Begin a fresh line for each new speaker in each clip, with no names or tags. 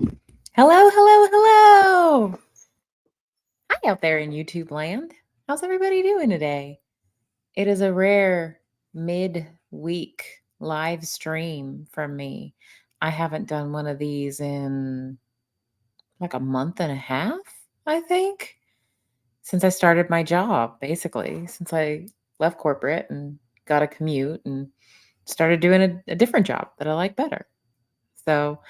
Hello, hello, hello. Hi out there in YouTube land. How's everybody doing today? It is a rare mid-week live stream from me. I haven't done one of these in like a month and a half, I think, since I started my job, basically, since I left corporate and got a commute and started doing a different job that I like better. So,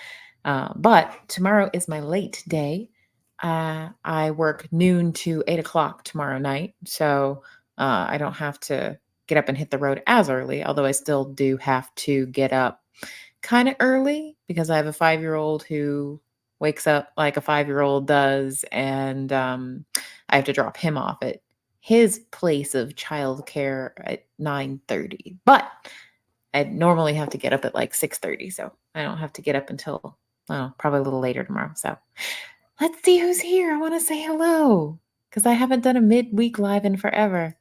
but tomorrow is my late day. I work noon to 8 o'clock tomorrow night. So I don't have to get up and hit the road as early, although I still do have to get up kind of early because I have a 5 year old who wakes up like a 5 year old does. And I have to drop him off at his place of childcare at 9:30. But I normally have to get up at like 6:30, so I don't have to get up until, oh, probably a little later tomorrow. So let's see who's here. I want to say hello because I haven't done a midweek live in forever.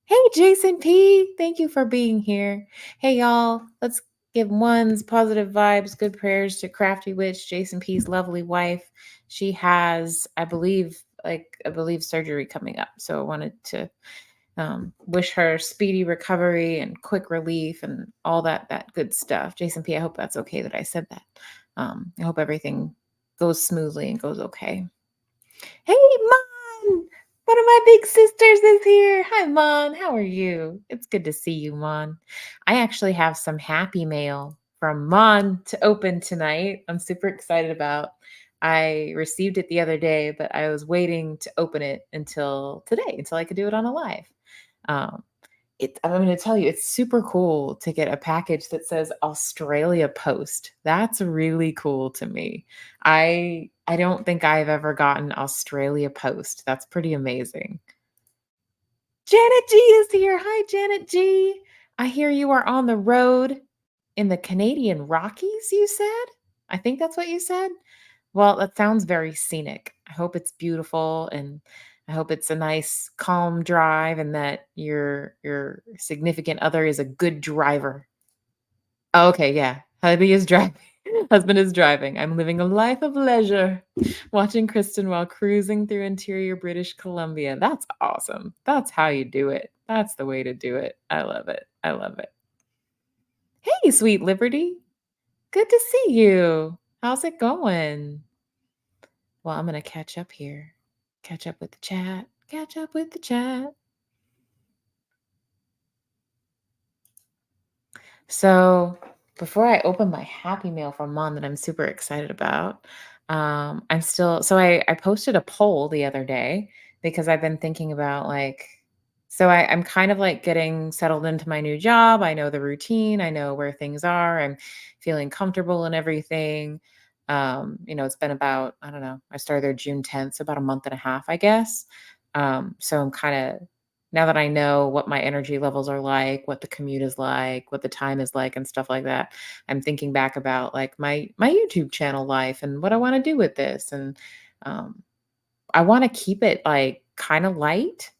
Hey, Jason P. Thank you for being here. Hey, y'all. Let's give ones positive vibes, good prayers to Crafty Witch, Jason P.'s lovely wife. She has, I believe surgery coming up. So I wanted to wish her speedy recovery and quick relief and all that good stuff. Jason P, I hope that's okay that I said that. I hope everything goes smoothly and goes okay. Hey, Mon! One of my big sisters is here. Hi, Mon. How are you? It's good to see you, Mon. I actually have some happy mail from Mon to open tonight. I'm super excited about. I received it the other day, but I was waiting to open it until today, until I could do it on a live. Um, I'm going to tell you, it's super cool to get a package that says Australia Post. That's really cool to me. I don't think I've ever gotten Australia Post. That's pretty amazing. Janet G is here. Hi, Janet G. I hear you are on the road in the Canadian Rockies, you said? I think that's what you said. Well, that sounds very scenic. I hope it's beautiful and I hope it's a nice calm drive and that your significant other is a good driver. Oh, okay, yeah. Hubby is driving. Husband is driving. I'm living a life of leisure, watching Kristen while cruising through interior British Columbia. That's awesome. That's how you do it. That's the way to do it. I love it. I love it. Hey, sweet Liberty. Good to see you. How's it going? Well, I'm going to catch up here. Catch up with the chat. Catch up with the chat. So, before I open my happy mail from Mom that I'm super excited about, I'm still, so I posted a poll the other day because I've been thinking about like, I'm kind of like getting settled into my new job. I know the routine, I know where things are, I'm feeling comfortable and everything. It's been about, I don't know, I started there June 10th, so about a month and a half, I guess. So I'm kind of, now that I know what my energy levels are like, what the commute is like, what the time is like and stuff like that, I'm thinking back about like my YouTube channel life and what I want to do with this. And um, I want to keep it like kind of light,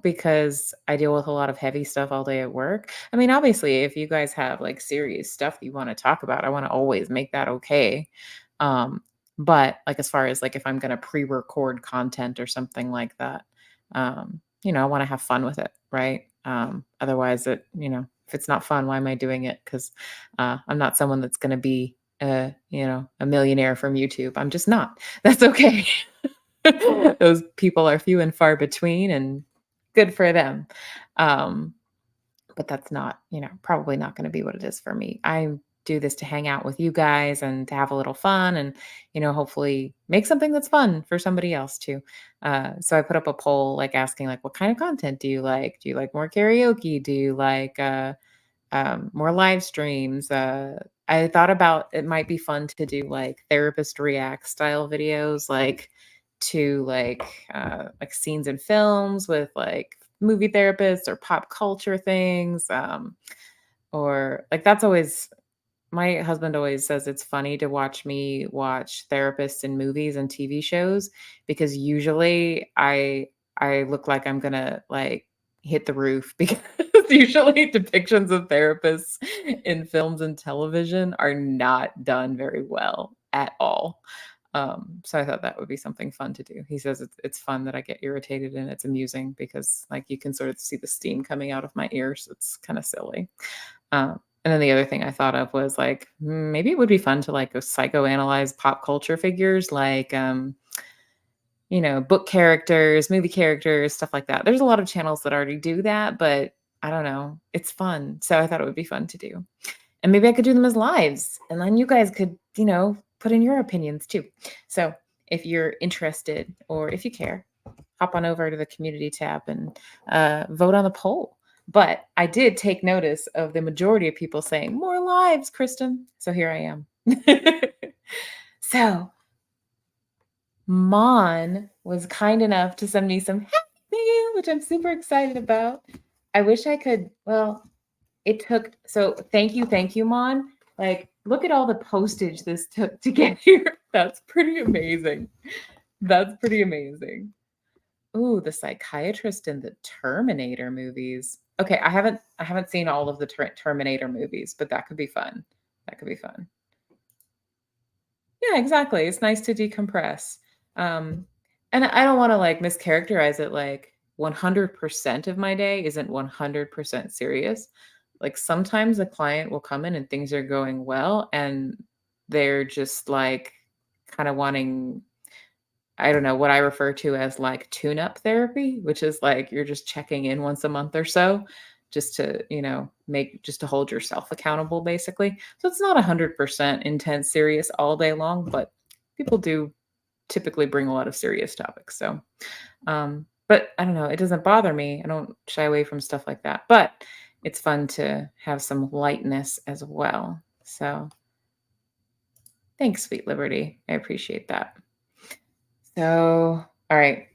because I deal with a lot of heavy stuff all day at work. I mean, obviously, if you guys have like serious stuff you want to talk about, I want to always make that okay. Um, but like as far as like if I'm going to pre-record content or something like that, I want to have fun with it, right? Otherwise, if it's not fun, why am I doing it? Because I'm not someone that's going to be, a millionaire from YouTube. I'm just not. That's okay. Those people are few and far between, and good for them. Um, but that's not, probably not going to be what it is for me. I do this to hang out with you guys and to have a little fun and, hopefully make something that's fun for somebody else too. So I put up a poll like asking like, what kind of content do you like? Do you like more karaoke? Do you like more live streams? I thought about it might be fun to do like therapist react style videos, to like scenes in films with like movie therapists or pop culture things. Or like that's always my husband always says it's funny to watch me watch therapists in movies and TV shows because usually I look like I'm gonna like hit the roof because usually depictions of therapists in films and television are not done very well. at all. So I thought that would be something fun to do. He says it's fun that I get irritated and it's amusing because like you can sort of see the steam coming out of my ears. It's kind of silly. And then the other thing I thought of was like maybe it would be fun to like go psychoanalyze pop culture figures like book characters, movie characters, stuff like that. There's a lot of channels that already do that, but I don't know. It's fun. So I thought it would be fun to do. And maybe I could do them as lives. And then you guys could, put in your opinions too. So if you're interested or if you care, hop on over to the community tab and vote on the poll. But I did take notice of the majority of people saying more lives, Kristen. So here I am. So Mon was kind enough to send me some happy mail, which I'm super excited about. I wish I could, well, it took, so thank you, Mon. Like, look at all the postage this took to get here. That's pretty amazing. That's pretty amazing. Ooh, the psychiatrist in the Terminator movies. Okay, I haven't seen all of the Terminator movies, but that could be fun. That could be fun. Yeah, exactly. It's nice to decompress. And I don't want to like mischaracterize it like 100% of my day isn't 100% serious. Like sometimes a client will come in and things are going well and they're just like kind of wanting, I don't know, what I refer to as like tune-up therapy, which is like you're just checking in once a month or so just to, just to hold yourself accountable basically. So it's not 100% intense serious all day long, but people do typically bring a lot of serious topics. So, but I don't know, it doesn't bother me. I don't shy away from stuff like that, but it's fun to have some lightness as well. So thanks, Sweet Liberty. I appreciate that. So, all right.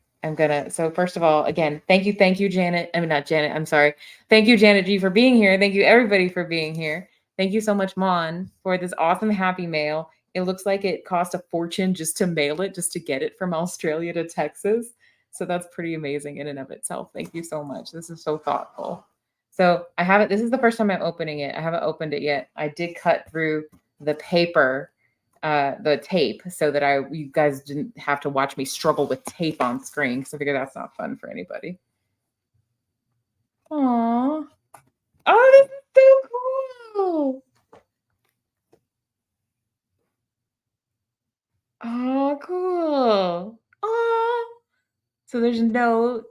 So first of all, again, thank you, Janet. I mean, not Janet, I'm sorry. Thank you, Janet G, for being here. Thank you, everybody, for being here. Thank you so much, Mon, for this awesome happy mail. It looks like it cost a fortune just to mail it, just to get it from Australia to Texas. So that's pretty amazing in and of itself. Thank you so much. This is so thoughtful. So I haven't, this is the first time I'm opening it. I haven't opened it yet. I did cut through the paper, the tape, so that you guys didn't have to watch me struggle with tape on screen, because I figure that's not fun for anybody. Aww. Oh, this is so cool. Oh, cool. Oh, so there's a note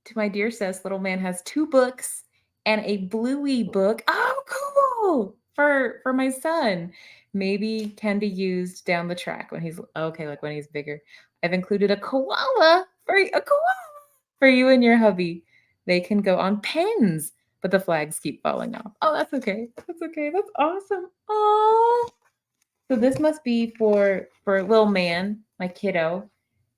to my dear sis. Little man has 2 books and a Bluey book. Oh, cool. For my son. Maybe can be used down the track when he's okay, like when he's bigger. I've included a koala for you and your hubby. They can go on pens, but the flags keep falling off. Oh, that's okay. That's okay. That's awesome. Oh. So this must be for little man, my kiddo.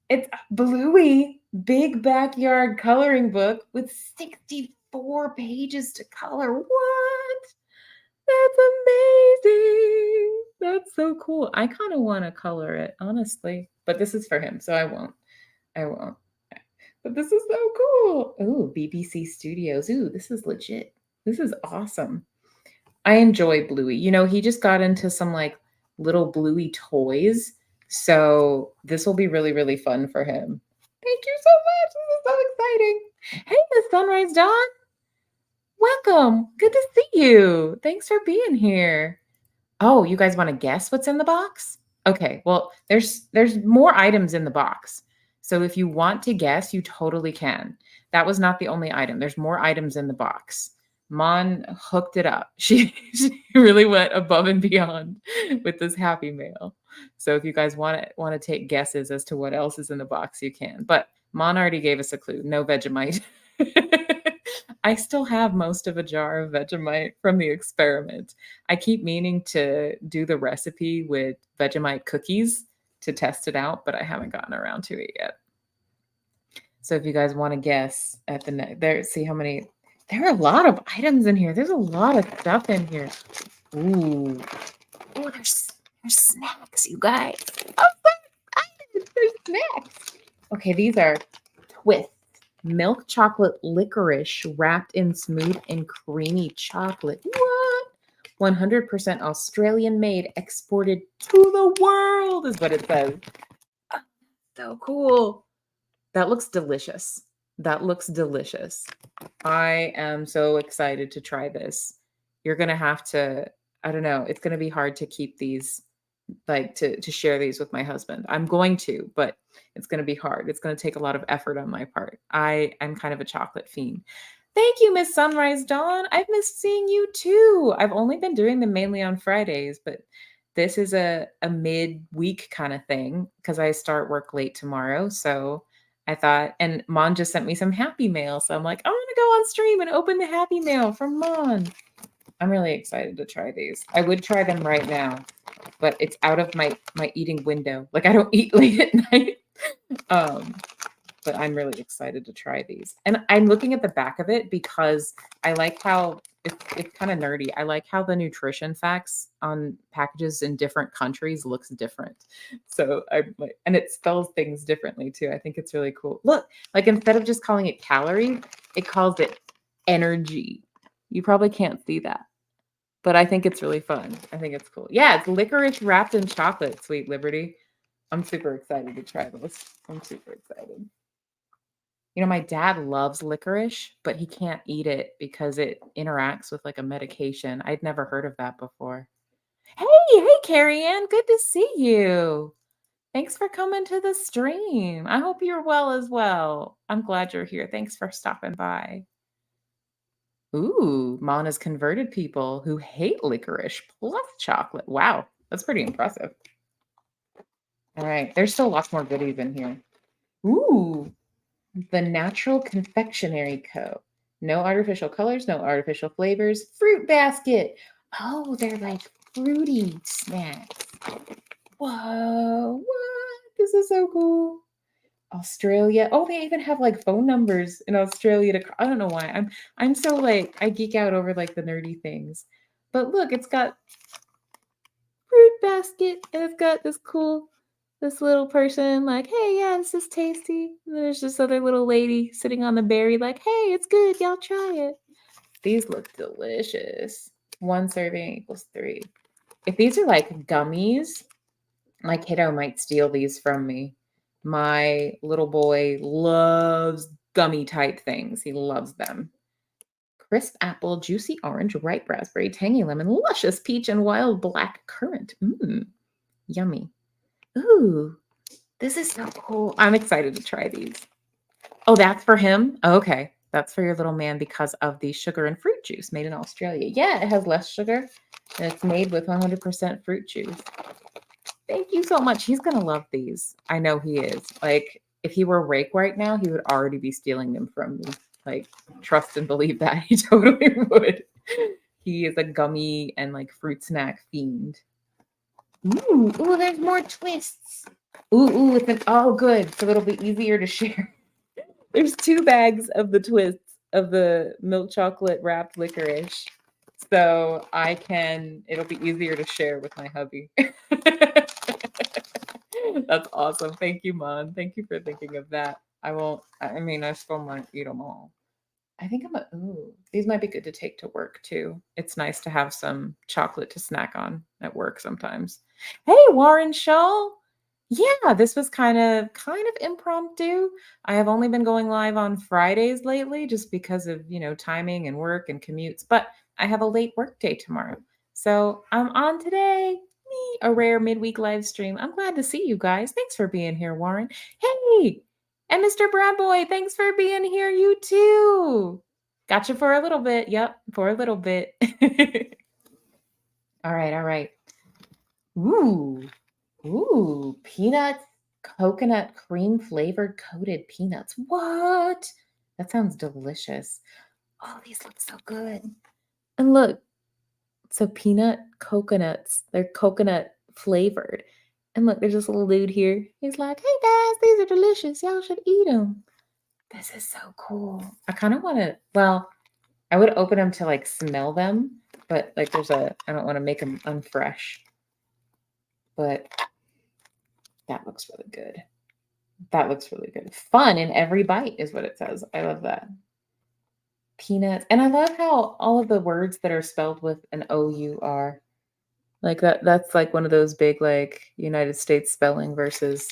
It's Bluey big backyard coloring book with 64 pages to color. What? That's amazing. That's so cool. I kind of want to color it, honestly. But this is for him, so I won't. I won't. But this is so cool. Ooh, BBC Studios. Ooh, this is legit. This is awesome. I enjoy Bluey. He just got into some like little Bluey toys. So this will be really, really fun for him. Thank you so much. This is so exciting. Hey, Miss Sunrise Dawn. Welcome. Good to see you. Thanks for being here. Oh, you guys want to guess what's in the box? Okay, well, there's more items in the box. So if you want to guess, you totally can. That was not the only item. There's more items in the box. Mon hooked it up. She really went above and beyond with this happy mail. So if you guys want to take guesses as to what else is in the box, you can. But Mon already gave us a clue. No Vegemite. I still have most of a jar of Vegemite from the experiment. I keep meaning to do the recipe with Vegemite cookies to test it out, but I haven't gotten around to it yet. So if you guys want to guess at the see how many, there are a lot of items in here. There's a lot of stuff in here. Ooh. Oh, there's snacks, you guys. Oh, there's snacks. Okay, these are Twists. Milk chocolate licorice wrapped in smooth and creamy chocolate. What? 100% Australian made, exported to the world is what it says. So cool. That looks delicious. That looks delicious. I am so excited to try this. You're going to have to, I don't know, it's going to be hard to keep these, like to share these with my husband. I'm going to, but it's going to be hard. It's going to take a lot of effort on my part. I am kind of a chocolate fiend. Thank you, Miss Sunrise Dawn. I've missed seeing you too. I've only been doing them mainly on Fridays, but this is a mid-week kind of thing because I start work late tomorrow. So I thought, and Mon just sent me some Happy Mail. So I'm like, I'm going to go on stream and open the Happy Mail from Mon. I'm really excited to try these. I would try them right now, but it's out of my eating window. Like I don't eat late at night. But I'm really excited to try these. And I'm looking at the back of it because I like how it's kind of nerdy. I like how the nutrition facts on packages in different countries looks different. So I'm like, and it spells things differently too. I think it's really cool. Look, like instead of just calling it calorie, it calls it energy. You probably can't see that, but I think it's really fun. I think it's cool. Yeah, it's licorice wrapped in chocolate, Sweet Liberty. I'm super excited to try this. I'm super excited. You know, my dad loves licorice, but he can't eat it because it interacts with like a medication. I'd never heard of that before. Hey, Carrie Ann, good to see you. Thanks for coming to the stream. I hope you're well as well. I'm glad you're here. Thanks for stopping by. Ooh, Mana's converted people who hate licorice plus chocolate. Wow, that's pretty impressive. All right, there's still lots more goodies in here. Ooh, the Natural Confectionery Co. No artificial colors, no artificial flavors. Fruit basket. Oh, they're like fruity snacks. Whoa, what? This is so cool. Australia. Oh, they even have like phone numbers in Australia to I don't know why. I'm so like I geek out over like the nerdy things. But look, it's got fruit basket and it's got this little person like, hey, yeah, this is tasty. And there's this other little lady sitting on the berry like, hey, it's good. Y'all try it. These look delicious. 1 serving equals 3. If these are like gummies, my kiddo might steal these from me. My little boy loves gummy type things. He loves them. Crisp apple, juicy orange, ripe raspberry, tangy lemon, luscious peach, and wild black currant. Yummy. Ooh, this is so cool. I'm excited to try these. Oh, that's for him? Oh, okay. That's for your little man because of the sugar and fruit juice made in Australia. Yeah, it has less sugar and it's made with 100% fruit juice. Thank you so much. He's going to love these. I know he is. Like, if he were Rake right now, he would already be stealing them from me. Like, trust and believe that. He totally would. He is a gummy and like fruit snack fiend. Ooh, there's more twists. Ooh, oh, good. So it'll be easier to share. There's 2 bags of the twists of the milk chocolate wrapped licorice. So it'll be easier to share with my hubby. That's awesome. Thank you, Mon. Thank you for thinking of that. I still might eat them all. I think these might be good to take to work too. It's nice to have some chocolate to snack on at work sometimes. Hey, Warren Shaw. Yeah, this was kind of impromptu. I have only been going live on Fridays lately just because of, timing and work and commutes, but I have a late work day tomorrow. So I'm on today, a rare midweek live stream. I'm glad to see you guys. Thanks for being here, Warren. Hey, and Mr. Bradboy, thanks for being here, you too. Gotcha for a little bit. Yep, for a little bit. All right. Ooh, peanuts, coconut cream flavored coated peanuts. What? That sounds delicious. Oh, these look so good. And look, so peanut coconuts, they're coconut flavored. And look, there's this little dude here. He's like, hey guys, these are delicious. Y'all should eat them. This is so cool. I kind of want to, I would open them to like smell them, but like I don't want to make them unfresh. But that looks really good. That looks really good. Fun in every bite is what it says. I love that. peanuts. And I love how all of the words that are spelled with an O-U-R. Like that's like one of those big like United States spelling versus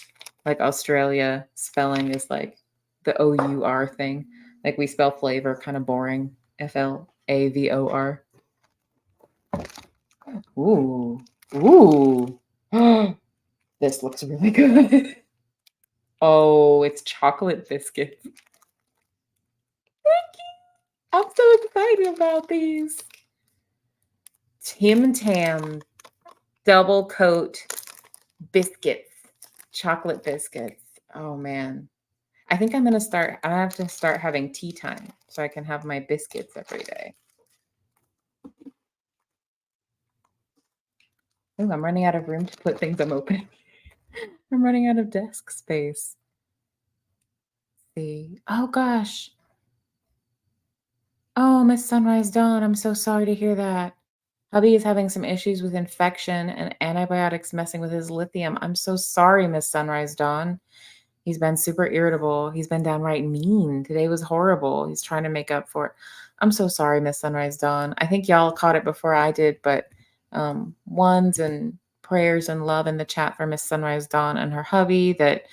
like Australia spelling is like the O-U-R thing. Like we spell flavor kind of boring. Flavor. Ooh. Ooh. This looks really good. Oh, it's chocolate biscuits. I'm so excited about these. Tim Tam double coat biscuits, chocolate biscuits. Oh man. I have to start having tea time so I can have my biscuits every day. Ooh, I'm running out of room to put things I'm opening. I'm running out of desk space. Let's see. Oh gosh. Oh, Miss Sunrise Dawn, I'm so sorry to hear that. Hubby is having some issues with infection and antibiotics messing with his lithium. I'm so sorry, Miss Sunrise Dawn. He's been super irritable. He's been downright mean. Today was horrible. He's trying to make up for it. I'm so sorry, Miss Sunrise Dawn. I think y'all caught it before I did, but ones and prayers and love in the chat for Miss Sunrise Dawn and her hubby that,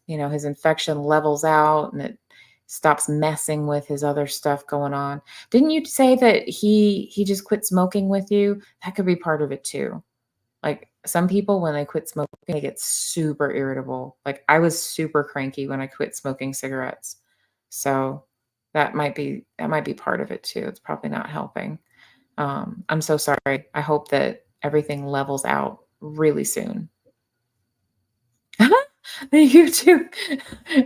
his infection levels out and it stops messing with his other stuff going on. Didn't you say that he just quit smoking with you? That could be part of it too. Like some people, when they quit smoking, they get super irritable. Like I was super cranky when I quit smoking cigarettes. So that might be part of it too. It's probably not helping. I'm so sorry. I hope that everything levels out really soon. The YouTube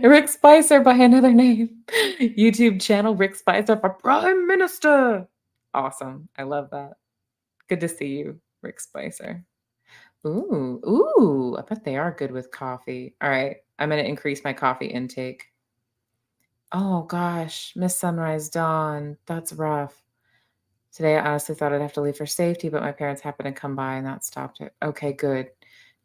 Rick Spicer by another name. YouTube channel Rick Spicer for Prime Minister. Awesome. I love that. Good to see you, Rick Spicer. Ooh, ooh, I bet they are good with coffee. All right, I'm gonna increase my coffee intake. Oh gosh, Miss Sunrise Dawn, that's rough. Today, I honestly thought I'd have to leave for safety, but my parents happened to come by and that stopped it. Okay, good.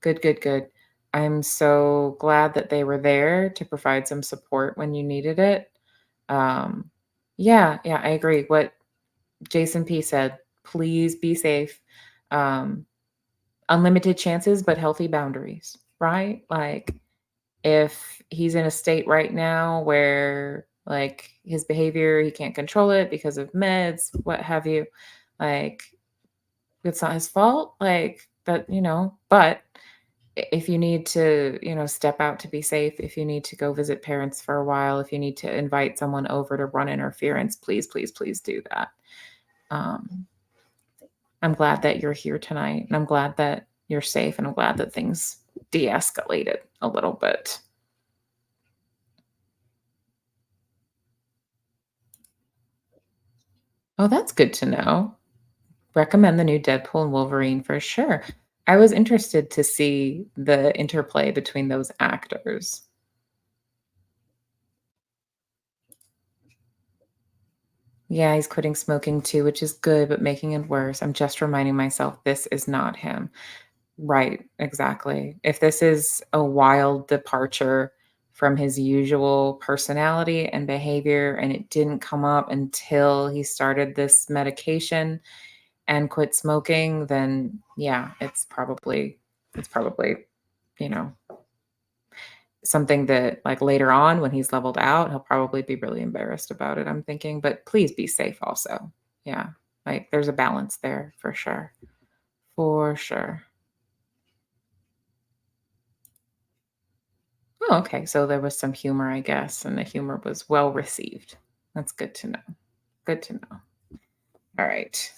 Good, good, good. I'm so glad that they were there to provide some support when you needed it. Um, yeah, yeah, I agree. What Jason P said, please be safe. Um, unlimited chances, but healthy boundaries, right? Like if he's in a state right now where like his behavior, he can't control it because of meds, what have you, like it's not his fault. Like but but if you need to, step out to be safe, if you need to go visit parents for a while, if you need to invite someone over to run interference, please, please, please do that. Um, I'm glad that you're here tonight, and I'm glad that you're safe, and I'm glad that things de-escalated a little bit. Oh, that's good to know. Recommend the new Deadpool and Wolverine for sure. I was interested to see the interplay between those actors. Yeah, he's quitting smoking too, which is good, but making it worse. I'm just reminding myself this is not him. Right, exactly. If this is a wild departure from his usual personality and behavior, and it didn't come up until he started this medication and quit smoking, then yeah, it's probably, you know, something that like later on when he's leveled out, he'll probably be really embarrassed about it, I'm thinking, but please be safe also. Yeah. Like there's a balance there for sure. For sure. Oh, okay. So there was some humor, I guess, and the humor was well received. That's good to know. Good to know. All right.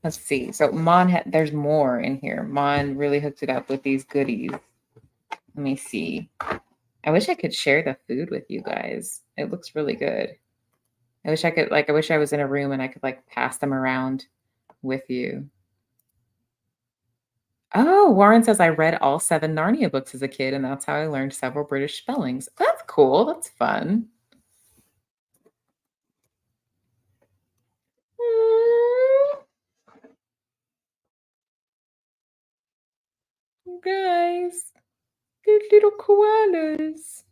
Let's see. So there's more in here. Mon really hooked it up with these goodies. Let me see. I wish I could share the food with you guys. It looks really good. I wish I was in a room and I could like pass them around with you. Oh, Warren says I read all 7 Narnia books as a kid, and that's how I learned several British spellings. That's cool. That's fun. Mm, you guys, good little koalas.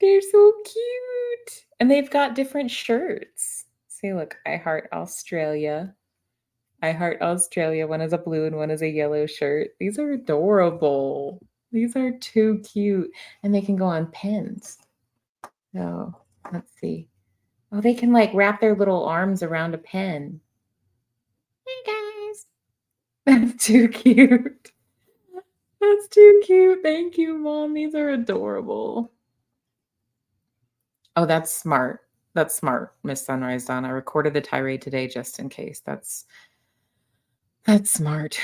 They're so cute. And they've got different shirts. See, look, I heart Australia. I heart Australia. One is a blue and one is a yellow shirt. These are adorable. These are too cute. And they can go on pins. So let's see. Oh, they can like wrap their little arms around a pen. Hey guys. That's too cute. That's too cute. Thank you, Mom. These are adorable. Oh, that's smart. That's smart, Miss Sunrise Dawn. I recorded the tirade today just in case. That's smart.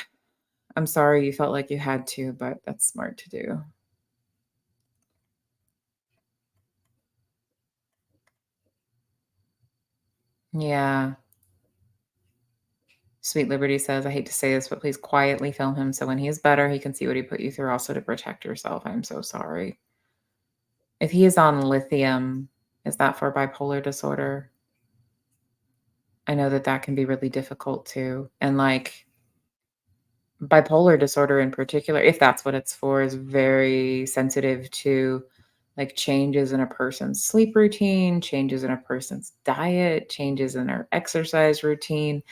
I'm sorry you felt like you had to, but that's smart to do. Yeah. Sweet Liberty says, I hate to say this, but please quietly film him so when he is better, he can see what he put you through also to protect yourself. I'm so sorry. If he is on lithium, is that for bipolar disorder? I know that that can be really difficult too. And like bipolar disorder in particular, if that's what it's for, is very sensitive to like changes in a person's sleep routine, changes in a person's diet, changes in their exercise routine.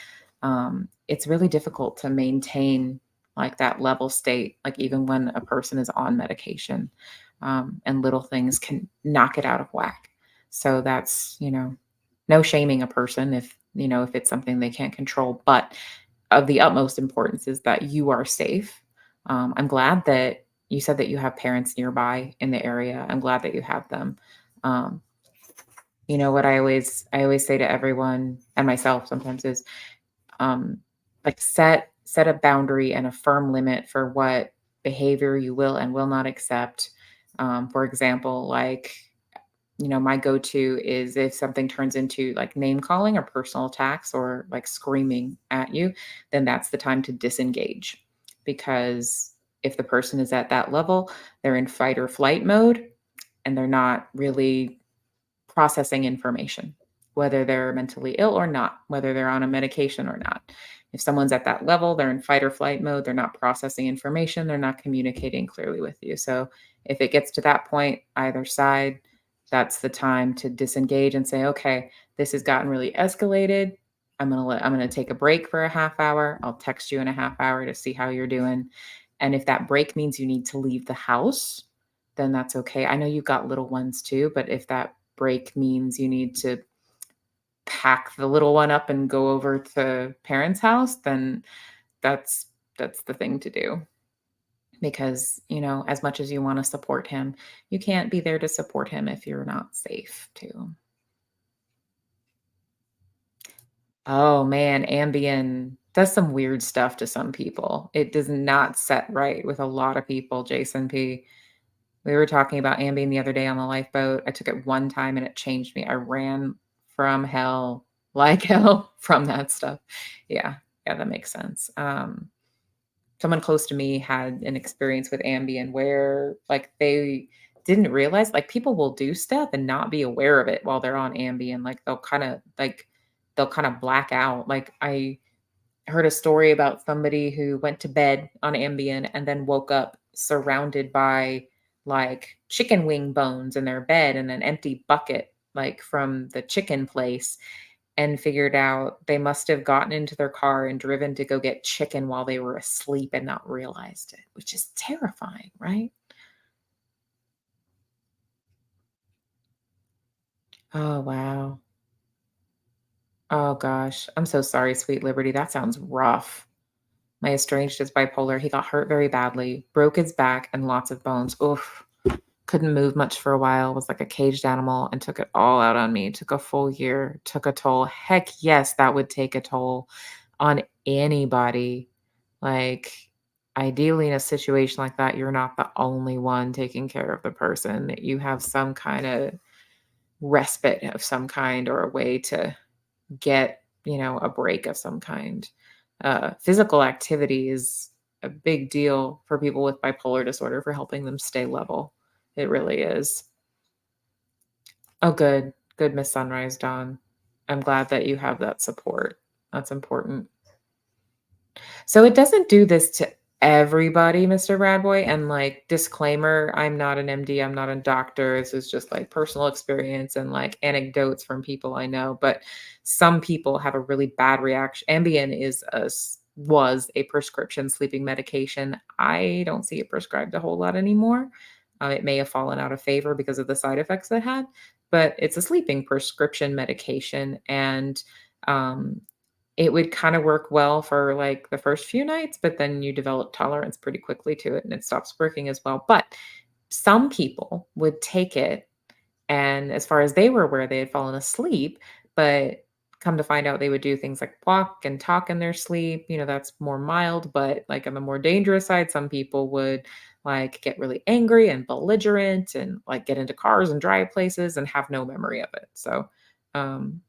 It's really difficult to maintain like that level state, like even when a person is on medication, and little things can knock it out of whack. So that's, no shaming a person if, if it's something they can't control, but of the utmost importance is that you are safe. I'm glad that you said that you have parents nearby in the area. I'm glad that you have them. Um, what I always say to everyone and myself sometimes is um, like set a boundary and a firm limit for what behavior you will and will not accept. For example, like my go-to is if something turns into like name calling or personal attacks or like screaming at you, then that's the time to disengage. Because if the person is at that level, they're in fight or flight mode and they're not really processing information, whether they're mentally ill or not, whether they're on a medication or not. If someone's at that level, they're in fight or flight mode, they're not processing information, they're not communicating clearly with you. So if it gets to that point, either side, that's the time to disengage and say, okay, this has gotten really escalated. I'm going to take a break for a half hour. I'll text you in a half hour to see how you're doing. And if that break means you need to leave the house, then that's okay. I know you've got little ones too, but if that break means you need to pack the little one up and go over to parents' house, then that's that's the thing to do. Because, as much as you want to support him, you can't be there to support him if you're not safe too. Oh man, Ambien does some weird stuff to some people. It does not set right with a lot of people, Jason P. We were talking about Ambien the other day on the lifeboat. I took it one time and it changed me. I ran from hell like hell from that stuff. Yeah, yeah, that makes sense. Someone close to me had an experience with Ambien where like they didn't realize like people will do stuff and not be aware of it while they're on Ambien. Like they'll kind of black out. Like I heard a story about somebody who went to bed on Ambien and then woke up surrounded by like chicken wing bones in their bed and an empty bucket like from the chicken place and figured out they must have gotten into their car and driven to go get chicken while they were asleep and not realized it, which is terrifying, right? Oh, wow. Oh gosh. I'm so sorry, Sweet Liberty. That sounds rough. My estranged is bipolar. He got hurt very badly, broke his back and lots of bones. Oof. Couldn't move much for a while, was like a caged animal and took it all out on me. Took a full year, took a toll. Heck yes, that would take a toll on anybody. Like, ideally, in a situation like that, you're not the only one taking care of the person. You have some kind of respite of some kind or a way to get, a break of some kind. Physical activity is a big deal for people with bipolar disorder for helping them stay level. It really is. Oh, good. Good, Miss Sunrise Dawn. I'm glad that you have that support. That's important. So it doesn't do this to everybody, Mr. Bradboy. And like, disclaimer, I'm not an MD, I'm not a doctor. This is just like personal experience and like anecdotes from people I know. But some people have a really bad reaction. Ambien was a prescription sleeping medication. I don't see it prescribed a whole lot anymore. It may have fallen out of favor because of the side effects it had, but it's a sleeping prescription medication. And um, it would kind of work well for like the first few nights, but then you develop tolerance pretty quickly to it and it stops working as well. But some people would take it, and as far as they were aware, they had fallen asleep, but come to find out they would do things like walk and talk in their sleep. That's more mild, but like on the more dangerous side, some people would like get really angry and belligerent and like get into cars and drive places and have no memory of it. So, um,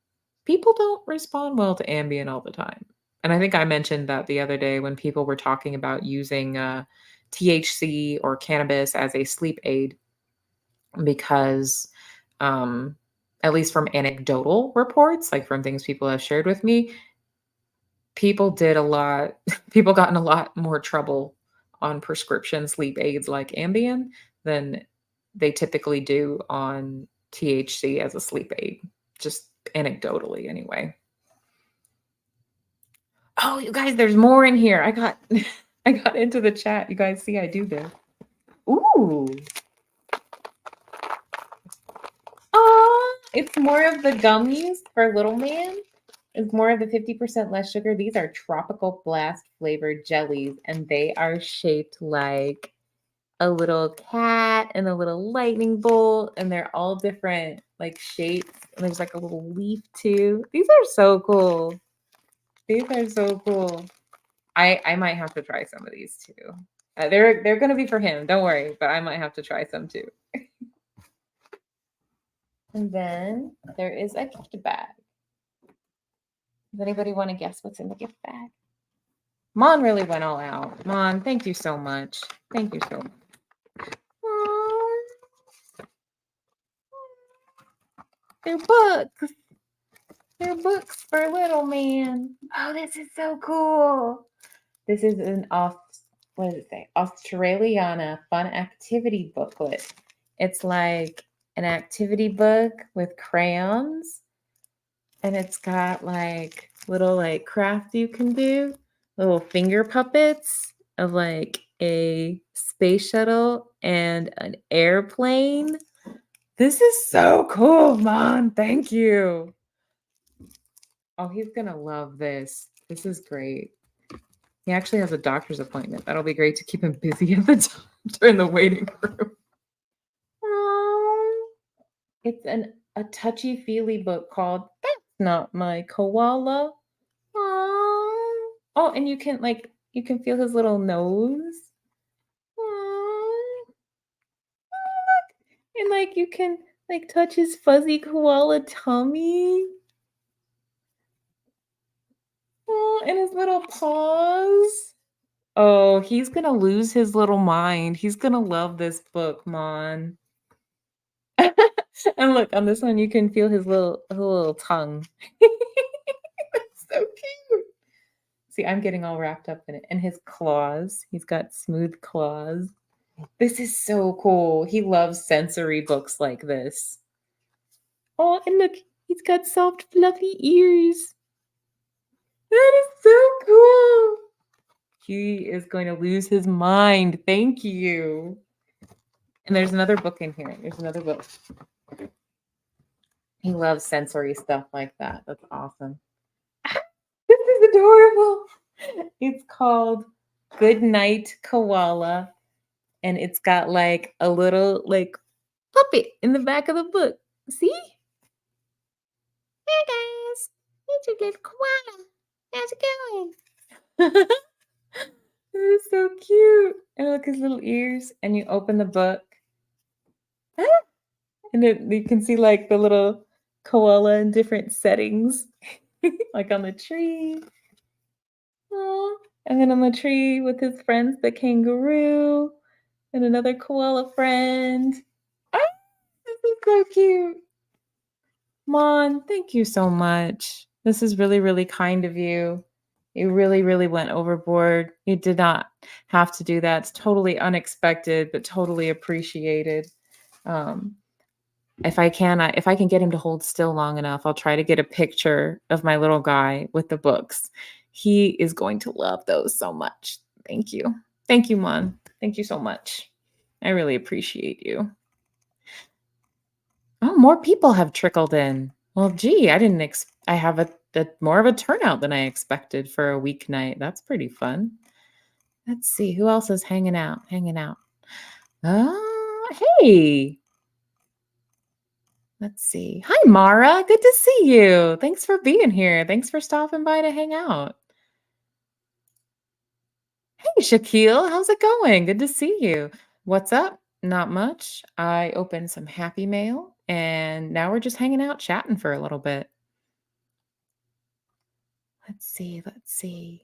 people don't respond well to Ambien all the time. And I think I mentioned that the other day when people were talking about using THC or cannabis as a sleep aid because, um, at least from anecdotal reports, like from things people have shared with me, people did a lot, people got in a lot more trouble on prescription sleep aids like Ambien than they typically do on THC as a sleep aid, just anecdotally anyway. Oh, you guys, there's more in here. I got I got into the chat. You guys see I do this. Ooh. Oh, it's more of the gummies for little man. It's more of the 50% less sugar. These are tropical blast flavored jellies, and they are shaped like a little cat and a little lightning bolt, and they're all different like shapes. And there's like a little leaf too. These are so cool. These are so cool. I might have to try some of these too. They're gonna be for him. Don't worry, but I might have to try some too. And then there is a gift bag. Does anybody want to guess what's in the gift bag? Mon really went all out. Mon, thank you so much. Thank you so much. They're books. They're books for little man. Oh, this is so cool. This is what does it say? Australiana fun activity booklet. It's like an activity book with crayons, and it's got like little like crafts you can do, little finger puppets of like a space shuttle and an airplane. This is so cool, Mom. Thank you. Oh, he's gonna love this. This is great. He actually has a doctor's appointment. That'll be great to keep him busy at the doctor in the waiting room. It's a touchy-feely book called That's Not My Koala. Oh, and you can feel his little nose. Aw. Look. And like you can like touch his fuzzy koala tummy. Oh, and his little paws. Oh, he's gonna lose his little mind. He's gonna love this book, Mon. And look, on this one, you can feel his little tongue. It's so cute. See, I'm getting all wrapped up in it. And his claws. He's got smooth claws. This is so cool. He loves sensory books like this. Oh, and look, he's got soft, fluffy ears. That is so cool. He is going to lose his mind. Thank you. And there's another book in here. There's another book. He loves sensory stuff like that. That's awesome. This is adorable. It's called Good Night Koala. And it's got like a little like puppet in the back of the book. See? Hey guys, it's a good koala. How's it going? It is so cute. And look his little ears. And you open the book. And you can see like the little koala in different settings. Like on the tree. Aw. And then on the tree with his friends, the kangaroo, and another koala friend. Ah, this is so cute. Mon, thank you so much. This is really, really kind of you. You really, really went overboard. You did not have to do that. It's totally unexpected, but totally appreciated. Um, if I can get him to hold still long enough, I'll try to get a picture of my little guy with the books. He is going to love those so much. Thank you. Thank you, Mon. Thank you so much. I really appreciate you. Oh, more people have trickled in. Well, gee, I didn't I have a more of a turnout than I expected for a weeknight. That's pretty fun. Let's see who else is hanging out. Hanging out. Hey. Let's see. Hi, Mara. Good to see you. Thanks for being here. Thanks for stopping by to hang out. Hey, Shaquille. How's it going? Good to see you. What's up? Not much. I opened some Happy Mail and now we're just hanging out chatting for a little bit. Let's see. Let's see.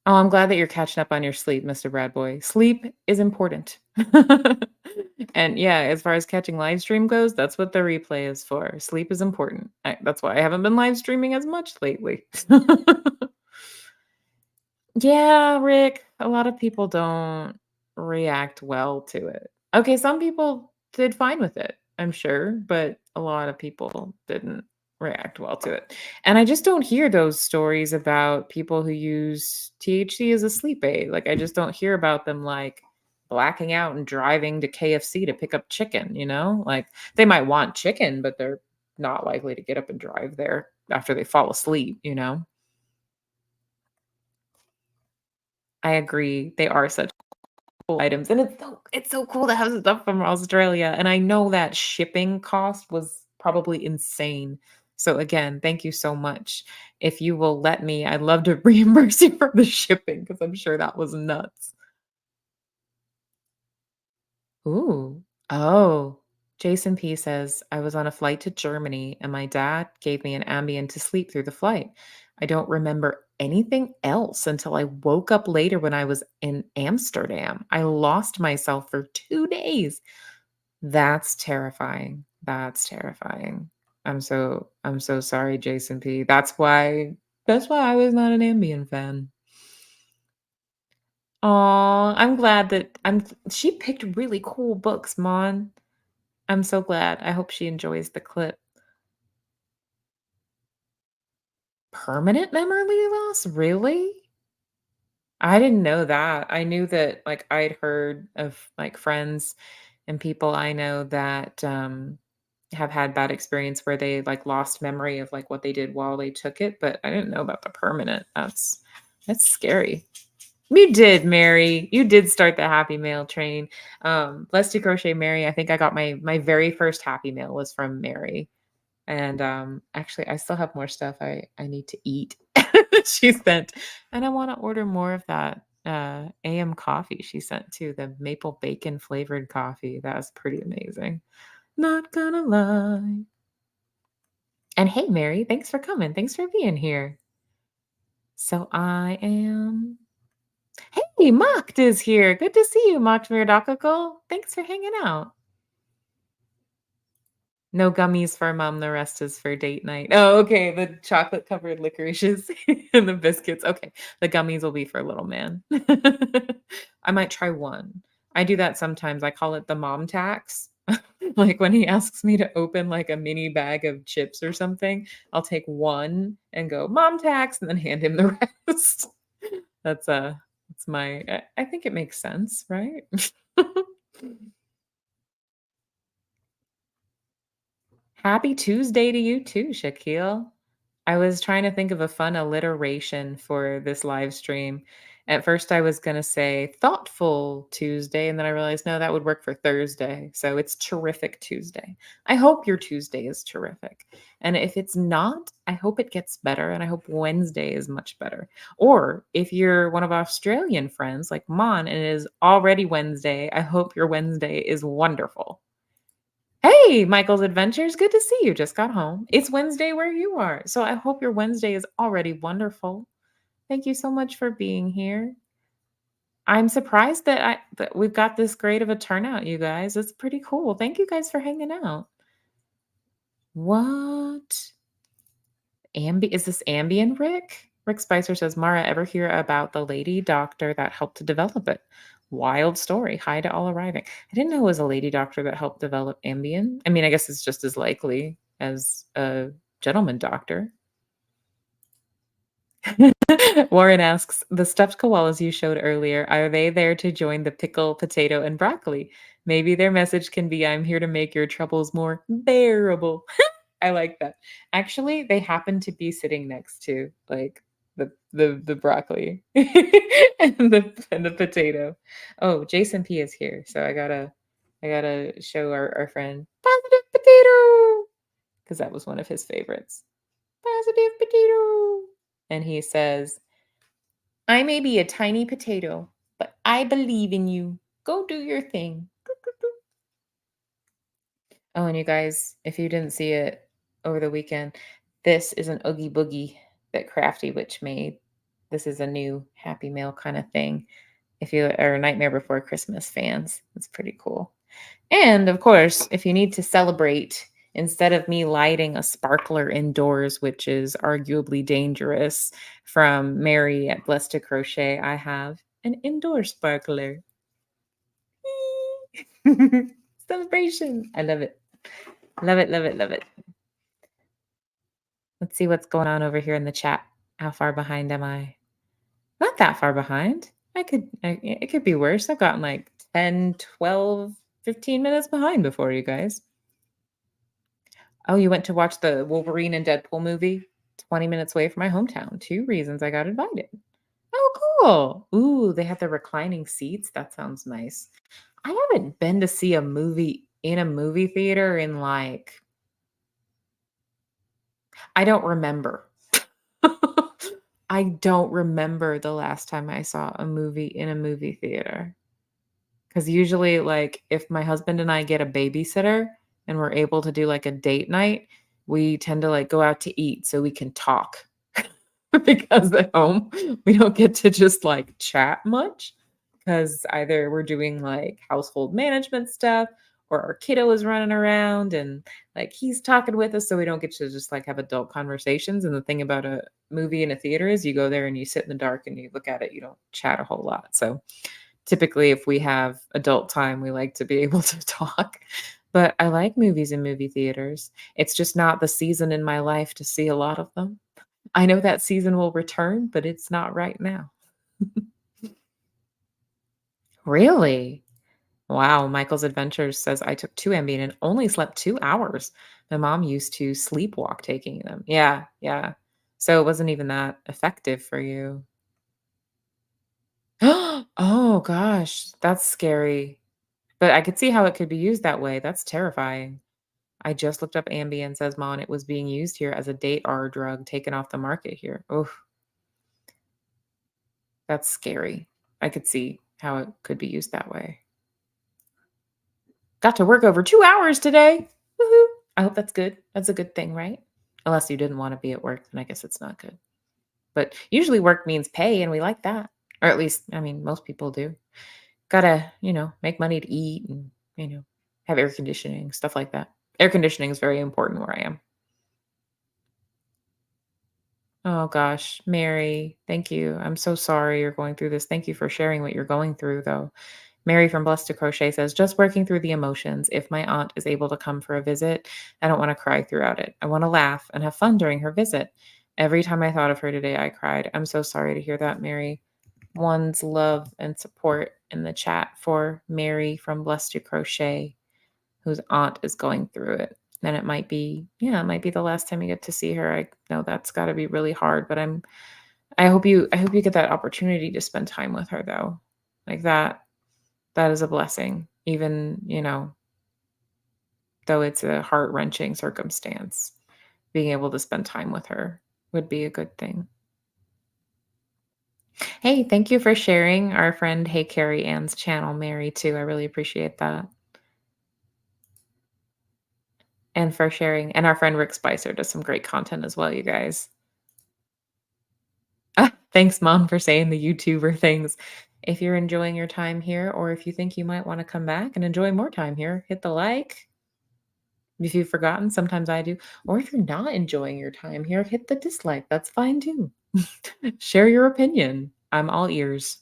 Oh, I'm glad that you're catching up on your sleep, Mr. Brad Boy. Sleep is important. And yeah, as far as catching live stream goes, that's what the replay is for. Sleep is important. That's why I haven't been live streaming as much lately. Yeah, Rick, a lot of people don't react well to it. Okay, some people did fine with it, I'm sure, but a lot of people didn't react well to it. And I just don't hear those stories about people who use THC as a sleep aid. Like, I just don't hear about them like blacking out and driving to KFC to pick up chicken, you know? Like, they might want chicken, but they're not likely to get up and drive there after they fall asleep, you know? I agree. They are such cool items, and it's so cool to have stuff from Australia, and I know that shipping cost was probably insane. So again, thank you so much. If you will let me, I'd love to reimburse you for the shipping because 'cause I'm sure that was nuts. Ooh. Oh. Jason P says, I was on a flight to Germany and my dad gave me an Ambien to sleep through the flight. I don't remember anything else until I woke up later when I was in Amsterdam. I lost myself for 2 days. That's terrifying. That's terrifying. I'm so sorry, Jason P. That's why I was not an Ambien fan. Aw, I'm glad that she picked really cool books, Mon. I'm so glad. I hope she enjoys the clip. Permanent memory loss? Really? I didn't know that. I knew that, like, I'd heard of, like, friends and people I know that, have had bad experience where they, like, lost memory of, like, what they did while they took it, but I didn't know about the permanent. That's scary. You did, Mary. You did start the Happy Mail train. Bless to Crochet Mary, I think I got my very first Happy Mail was from Mary. And, actually, I still have more stuff I need to eat she sent, and I wanna order more of that, AM coffee she sent too, the maple bacon flavored coffee. That was pretty amazing. Not gonna lie. And hey, Mary, thanks for coming. Thanks for being here. So I am Hey, Mocked is here. Good to see you, Mocked Miradakako. Thanks for hanging out. No gummies for mom, the rest is for date night. Oh, okay, the chocolate covered licorices and the biscuits. Okay, the gummies will be for little man. I might try one. I do that sometimes. I call it the mom tax. Like when he asks me to open like a mini bag of chips or something, I'll take one and go mom tax and then hand him the rest. That's that's my I think it makes sense, right? Happy Tuesday to you too, Shaquille. I was trying to think of a fun alliteration for this live stream. At first, I was going to say thoughtful Tuesday, and then I realized no, that would work for Thursday. So it's terrific Tuesday. I hope your Tuesday is terrific. And if it's not, I hope it gets better. And I hope Wednesday is much better. Or if you're one of our Australian friends like Mon and it is already Wednesday, I hope your Wednesday is wonderful. Hey, Michael's Adventures. Good to see you. Just got home. It's Wednesday where you are. So I hope your Wednesday is already wonderful. Thank you so much for being here. I'm surprised that we've got this great of a turnout, you guys. It's pretty cool. Thank you guys for hanging out. What? Is this Ambien Rick? Rick Spicer says, Mara, ever hear about the lady doctor that helped to develop it? Wild story. Hi to all arriving. I didn't know it was a lady doctor that helped develop Ambien. I mean, I guess it's just as likely as a gentleman doctor. Warren asks, the stuffed koalas you showed earlier, are they there to join the pickle, potato, and broccoli? Maybe their message can be, I'm here to make your troubles more bearable. I like that. Actually, they happen to be sitting next to like the broccoli and the potato. Oh, Jason P is here, so I gotta show our friend positive potato because that was one of his favorites. Positive potato, and he says, "I may be a tiny potato, but I believe in you. Go do your thing." Oh, and you guys, if you didn't see it over the weekend, this is an Oogie Boogie that Crafty Witch made. This is a new Happy Meal kind of thing. If you are Nightmare Before Christmas fans, it's pretty cool. And of course, if you need to celebrate, instead of me lighting a sparkler indoors, which is arguably dangerous, from Mary at Blessed to Crochet, I have an indoor sparkler. Celebration. I love it. Love it, love it, love it. Let's see what's going on over here in the chat. How far behind am I? Not that far behind. It could be worse. I've gotten like 10, 12, 15 minutes behind before you guys. Oh, you went to watch the Wolverine and Deadpool movie? 20 minutes away from my hometown. 2 reasons I got invited. Oh, cool. Ooh, they had the reclining seats. That sounds nice. I haven't been to see a movie in a movie theater in like I don't remember. I don't remember the last time I saw a movie in a movie theater. Because usually, like, if my husband and I get a babysitter and we're able to do like a date night, we tend to like go out to eat so we can talk. Because at home, we don't get to just like chat much because either we're doing like household management stuff or our kiddo is running around and like he's talking with us. So we don't get to just like have adult conversations. And the thing about a movie in a theater is you go there and you sit in the dark and you look at it, you don't chat a whole lot. So typically, if we have adult time, we like to be able to talk. But I like movies in movie theaters. It's just not the season in my life to see a lot of them. I know that season will return, but it's not right now. Really? Wow. Michael's Adventures says I took 2 Ambien and only slept 2 hours. My mom used to sleepwalk taking them. Yeah, yeah. So it wasn't even that effective for you. Oh gosh, that's scary. But I could see how it could be used that way. That's terrifying. I just looked up Ambien, says Mon. It was being used here as a date R drug taken off the market here. Oh, that's scary. I could see how it could be used that way. Got to work over 2 hours today. Woohoo. I hope that's good. That's a good thing, right? Unless you didn't want to be at work, then I guess it's not good. But usually work means pay, and we like that. Or at least, I mean, most people do. Gotta, make money to eat and, have air conditioning, stuff like that. Air conditioning is very important where I am. Oh gosh, Mary, thank you. I'm so sorry you're going through this. Thank you for sharing what you're going through, though. Mary from Blessed to Crochet says, just working through the emotions. If my aunt is able to come for a visit, I don't want to cry throughout it. I want to laugh and have fun during her visit. Every time I thought of her today, I cried. I'm so sorry to hear that, Mary. One's love and support in the chat for Mary from Blessed to Crochet, whose aunt is going through it. And it might be, it might be the last time you get to see her. I know that's got to be really hard, but I hope you get that opportunity to spend time with her though. Like that is a blessing, even, though it's a heart-wrenching circumstance. Being able to spend time with her would be a good thing. Hey, thank you for sharing our friend Hey Carrie Ann's channel, Mary, too. I really appreciate that. And for sharing. And our friend Rick Spicer does some great content as well, you guys. Thanks, Mom, for saying the YouTuber things. If you're enjoying your time here, or if you think you might want to come back and enjoy more time here, hit the like, If you've forgotten, sometimes I do. Or if you're not enjoying your time here, hit the dislike. That's fine too. Share your opinion. I'm all ears.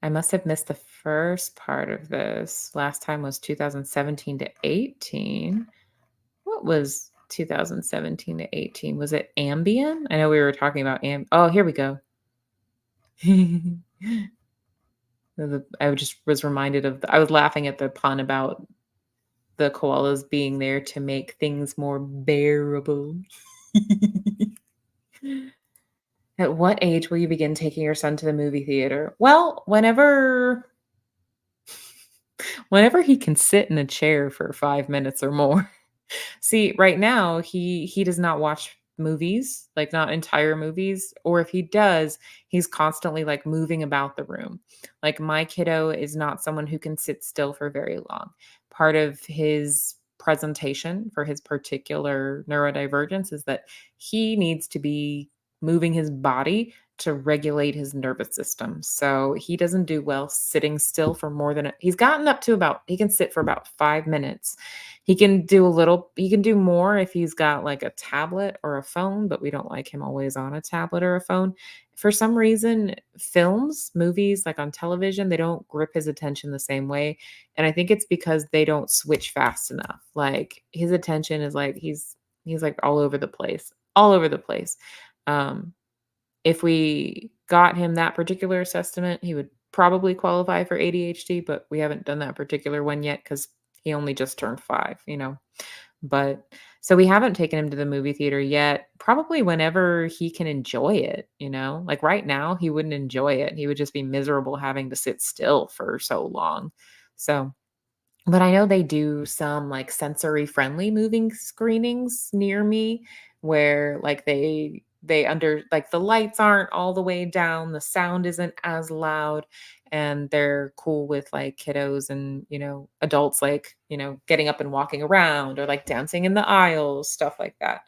I must have missed the first part of this. Last time was 2017 to 18. What was 2017 to 18? Was it Ambien? I know we were talking about Oh, here we go. I just was reminded of I was laughing at the pun about the koalas being there to make things more bearable. At what age will you begin taking your son to the movie theater? Well, whenever he can sit in a chair for 5 minutes or more. See, right now, he does not watch movies, like, not entire movies, or if he does, he's constantly, like, moving about the room. Like, my kiddo is not someone who can sit still for very long. Part of his presentation for his particular neurodivergence is that he needs to be moving his body to regulate his nervous system. So, he doesn't do well sitting still for more than he's gotten up to about he can sit for about 5 minutes. He can do more if he's got, like, a tablet or a phone, but we don't like him always on a tablet or a phone. For some reason, movies, like, on television, they don't grip his attention the same way, and I think it's because they don't switch fast enough. Like, his attention is, like he's, like, all over the place. Um, if we got him that particular assessment, he would probably qualify for ADHD, but we haven't done that particular one yet because he only just turned 5, you know? But so we haven't taken him to the movie theater yet, probably whenever he can enjoy it, you know? Like, right now, he wouldn't enjoy it. He would just be miserable having to sit still for so long. So but I know they do some, like, sensory-friendly moving screenings near me where, like, the lights aren't all the way down, the sound isn't as loud, and they're cool with, like, kiddos and, adults, like, getting up and walking around or, like, dancing in the aisles, stuff like that.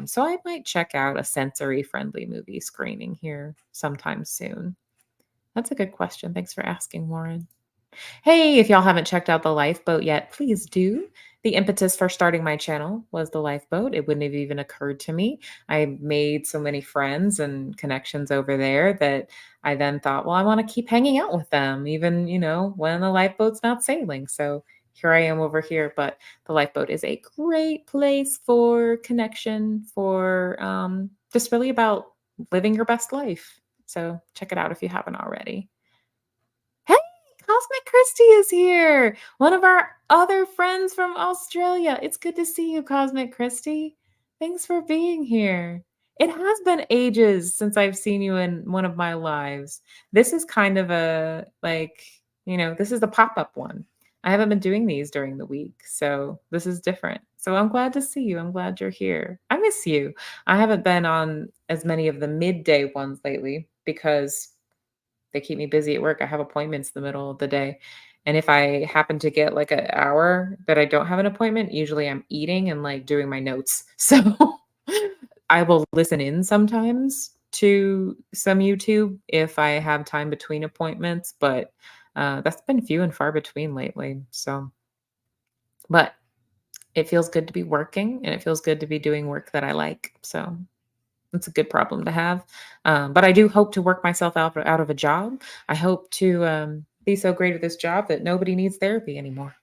So I might check out a sensory-friendly movie screening here sometime soon. That's a good question. Thanks for asking, Warren. Hey, if y'all haven't checked out the lifeboat yet, please do. The impetus for starting my channel was the lifeboat. It wouldn't have even occurred to me. I made so many friends and connections over there that I then thought, well, I want to keep hanging out with them, even, when the lifeboat's not sailing. So here I am over here. But the lifeboat is a great place for connection, for just really about living your best life. So check it out if you haven't already. Hey, Cosmic Christie is here. One of our other friends from Australia. It's good to see you, Cosmic Christie. Thanks for being here. It has been ages since I've seen you in one of my lives. This is kind of this is the pop-up one. I haven't been doing these during the week, so this is different. So I'm glad to see you. I'm glad you're here. I miss you. I haven't been on as many of the midday ones lately because they keep me busy at work. I have appointments in the middle of the day. And if I happen to get like an hour that I don't have an appointment, usually I'm eating and like doing my notes. So I will listen in sometimes to some YouTube if I have time between appointments, but that's been few and far between lately. So, but it feels good to be working and it feels good to be doing work that I like. So it's a good problem to have. But I do hope to work myself out of a job. I hope to be so great at this job that nobody needs therapy anymore.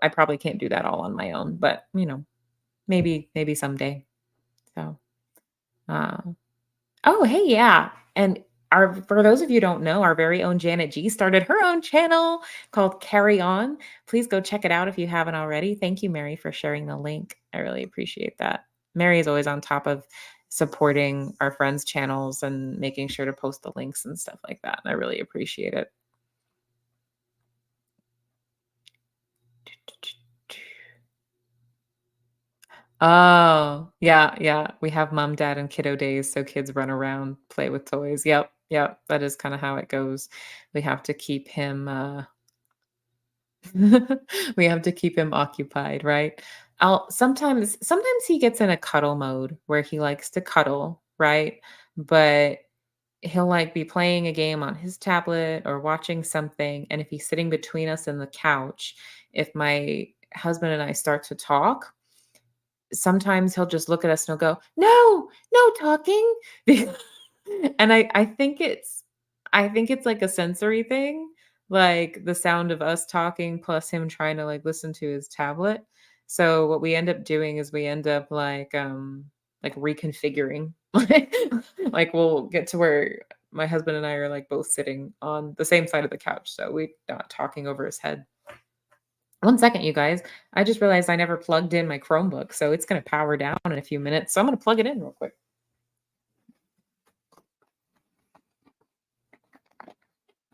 I probably can't do that all on my own, but maybe someday. So, uh, oh hey, yeah, and our for those of you who don't know, our very own Janet G started her own channel called Carry On. Please go check it out if you haven't already. Thank you, Mary, for sharing the link. I really appreciate that. Mary is always on top of supporting our friends' channels and making sure to post the links and stuff like that. I really appreciate it. Oh, yeah, yeah. We have mom, dad, and kiddo days, so kids run around, play with toys. Yep, yep. That is kind of how it goes. We have to keep him we have to keep him occupied, right? Sometimes he gets in a cuddle mode where he likes to cuddle, right? But he'll like be playing a game on his tablet or watching something. And if he's sitting between us in the couch, if my husband and I start to talk, sometimes he'll just look at us and he'll go, "No, no talking." And I think it's like a sensory thing, like the sound of us talking plus him trying to like listen to his tablet. So what we end up doing is we end up like reconfiguring. Like we'll get to where my husband and I are like both sitting on the same side of the couch, so we're not talking over his head. One second, you guys. I just realized I never plugged in my Chromebook, so it's gonna power down in a few minutes. So I'm gonna plug it in real quick.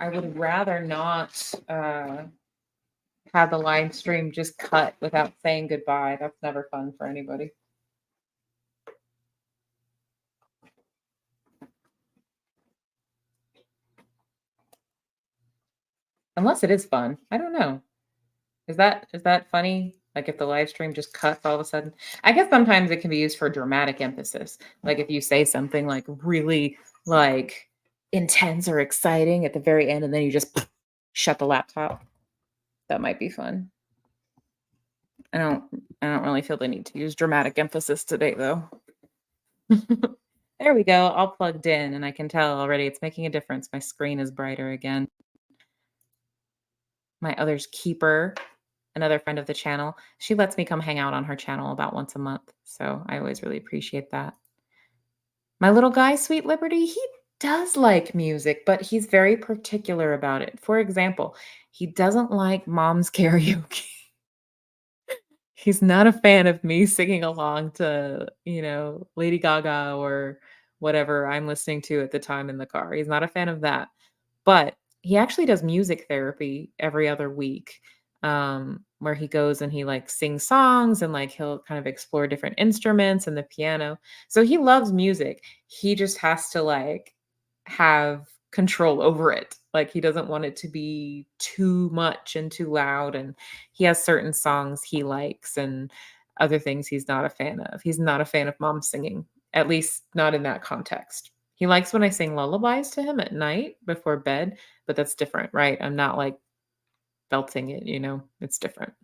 I would rather not have the live stream just cut without saying goodbye. That's never fun for anybody. Unless it is fun. I don't know. Is that funny? Like if the live stream just cuts all of a sudden? I guess sometimes it can be used for dramatic emphasis. Like if you say something like really like intense or exciting at the very end and then you just shut the laptop. That might be fun. I don't I don't really feel the need to use dramatic emphasis today though. There we go. All plugged in and I can tell already it's making a difference. My screen is brighter again. My other's Keeper, another friend of the channel. She lets me come hang out on her channel about once a month. So I always really appreciate that. My little guy, Sweet Liberty, he does like music, but he's very particular about it. For example, he doesn't like mom's karaoke. He's not a fan of me singing along to, Lady Gaga or whatever I'm listening to at the time in the car. He's not a fan of that. But he actually does music therapy every other week, where he goes and he, like, sings songs and, like, he'll kind of explore different instruments and the piano. So he loves music. He just has to, like, have control over it. Like, he doesn't want it to be too much and too loud, and he has certain songs he likes and other things he's not a fan of. He's not a fan of mom singing, at least not in that context. He likes when I sing lullabies to him at night before bed, but that's different, right? I'm not, like, belting it. It's different.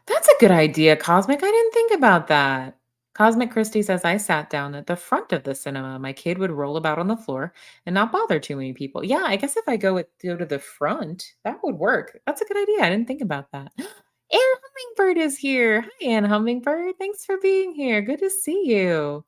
That's a good idea, Cosmic. I didn't think about that. Cosmic Christie says, I sat down at the front of the cinema. My kid would roll about on the floor and not bother too many people. Yeah, I guess if I go to the front, that would work. That's a good idea. I didn't think about that. Ann Hummingbird is here. Hi, Ann Hummingbird. Thanks for being here. Good to see you.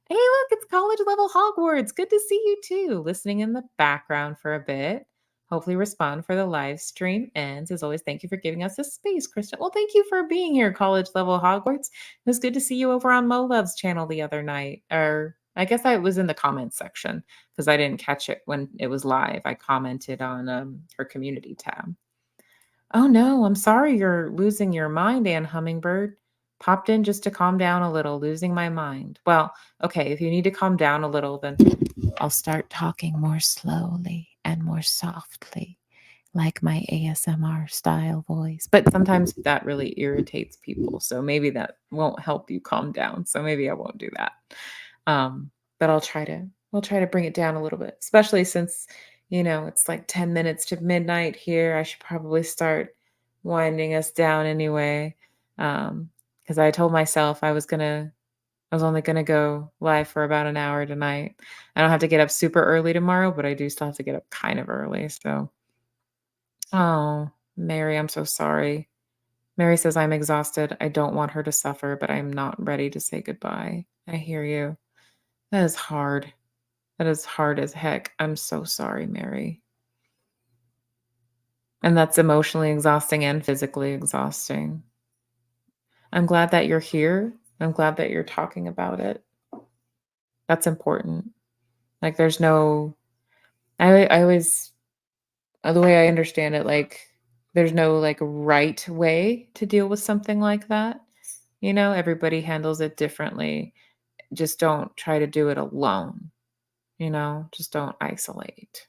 Hey, look, it's college level Hogwarts. Good to see you too. Listening in the background for a bit. Hopefully, respond for the live stream ends. As always, thank you for giving us this space, Kristen. Well, thank you for being here, college level Hogwarts. It was good to see you over on Mo Love's channel the other night. Or I guess I was in the comments section because I didn't catch it when it was live. I commented on her community tab. Oh, no, I'm sorry you're losing your mind, Ann Hummingbird. Popped in just to calm down a little, losing my mind. Well, okay, if you need to calm down a little, then I'll start talking more slowly and more softly, like my ASMR style voice. But sometimes that really irritates people. So maybe that won't help you calm down. So maybe I won't do that. Um, but I'll try to bring it down a little bit, especially since, it's like 10 minutes to midnight here. I should probably start winding us down anyway. Because I told myself I was only gonna go live for about an hour tonight. I don't have to get up super early tomorrow, but I do still have to get up kind of early. So, oh, Mary, I'm so sorry. Mary says I'm exhausted. I don't want her to suffer, but I'm not ready to say goodbye. I hear you. That is hard. That is hard as heck. I'm so sorry, Mary. And that's emotionally exhausting and physically exhausting. I'm glad that you're here. I'm glad that you're talking about it. That's important. Like there's no I always the way I understand it, like there's no like right way to deal with something like that. Everybody handles it differently. Just don't try to do it alone. Just don't isolate.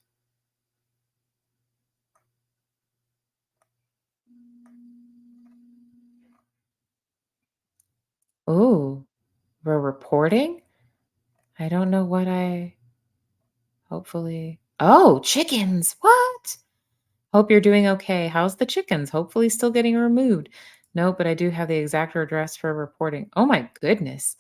Ooh. We're reporting? I don't know what I hopefully. Oh, chickens. What? Hope you're doing okay. How's the chickens? Hopefully still getting removed. No, but I do have the exact address for reporting. Oh my goodness.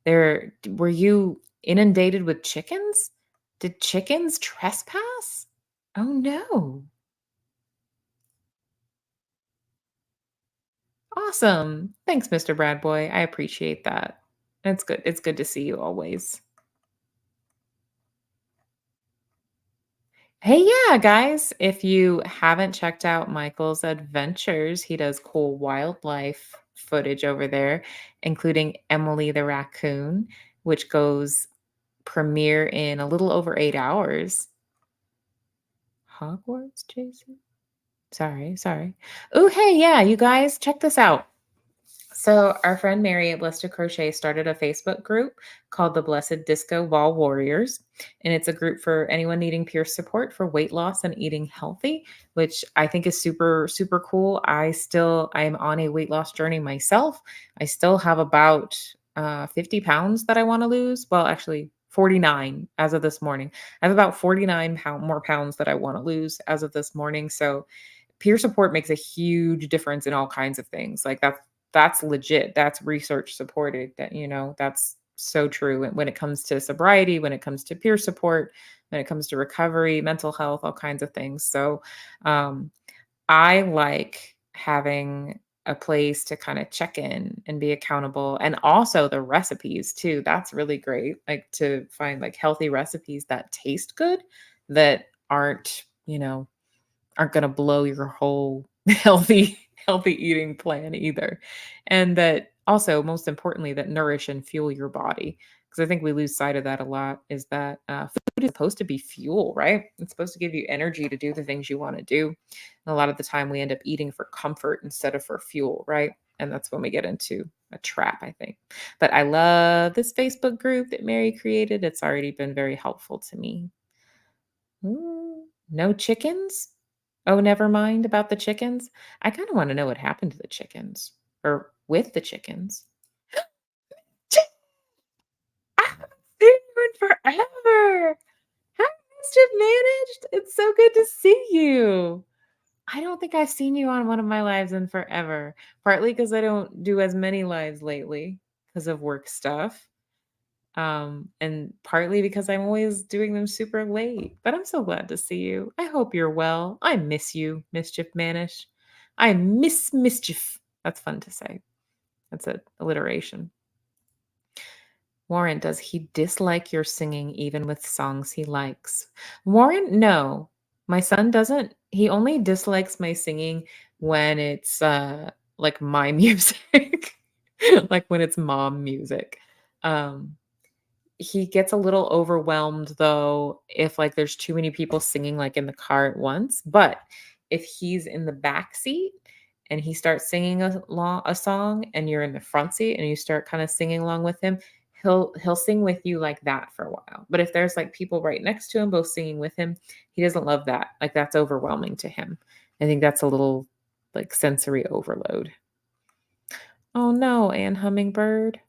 Were you inundated with chickens? Did chickens trespass? Oh no. Awesome. Thanks, Mr. Bradboy. I appreciate that. It's good. It's good to see you always. Hey, yeah, guys, if you haven't checked out Michael's adventures, he does cool wildlife footage over there, including Emily the raccoon, which goes premiere in a little over 8 hours. Hogwarts, Jason? Sorry. Oh, hey, yeah, you guys, check this out. So, our friend Mary at Blessed to Crochet started a Facebook group called the Blessed Disco Ball Warriors. And it's a group for anyone needing peer support for weight loss and eating healthy, which I think is super, super cool. I'm on a weight loss journey myself. I still have about 50 pounds that I want to lose. Well, actually, 49 as of this morning. I have about 49 more pounds that I want to lose as of this morning. So, peer support makes a huge difference in all kinds of things. Like that's legit. That's research supported. That's so true when it comes to sobriety, when it comes to peer support, when it comes to recovery, mental health, all kinds of things. So um I like having a place to kind of check in and be accountable, and also the recipes too. That's really great. Like to find like healthy recipes that taste good, that aren't going to blow your whole healthy eating plan either. And that also, most importantly, that nourish and fuel your body. Because I think we lose sight of that a lot, is that food is supposed to be fuel, right? It's supposed to give you energy to do the things you want to do. And a lot of the time we end up eating for comfort instead of for fuel, right? And that's when we get into a trap, I think. But I love this Facebook group that Mary created. It's already been very helpful to me. No chickens? Oh, never mind about the chickens. I kinda wanna know what happened to the chickens, or with the chickens. Chi I haven't seen you in forever. How mischief managed? It's so good to see you. I don't think I've seen you on one of my lives in forever, partly because I don't do as many lives lately because of work stuff. And partly because I'm always doing them super late. But I'm so glad to see you. I hope you're well. I miss you, Mischief Manish. I miss mischief. That's fun to say. That's an alliteration. Warren, does he dislike your singing even with songs he likes? Warren, no. My son doesn't. He only dislikes my singing when it's like my music. Like when it's mom music. Um he gets a little overwhelmed though if like there's too many people singing like in the car at once. But if he's in the back seat and he starts singing a song and you're in the front seat and you start kind of singing along with him, he'll sing with you like that for a while. But if there's like people right next to him both singing with him, he doesn't love that. Like that's overwhelming to him. I think that's a little like sensory overload. Oh no, Anne Hummingbird.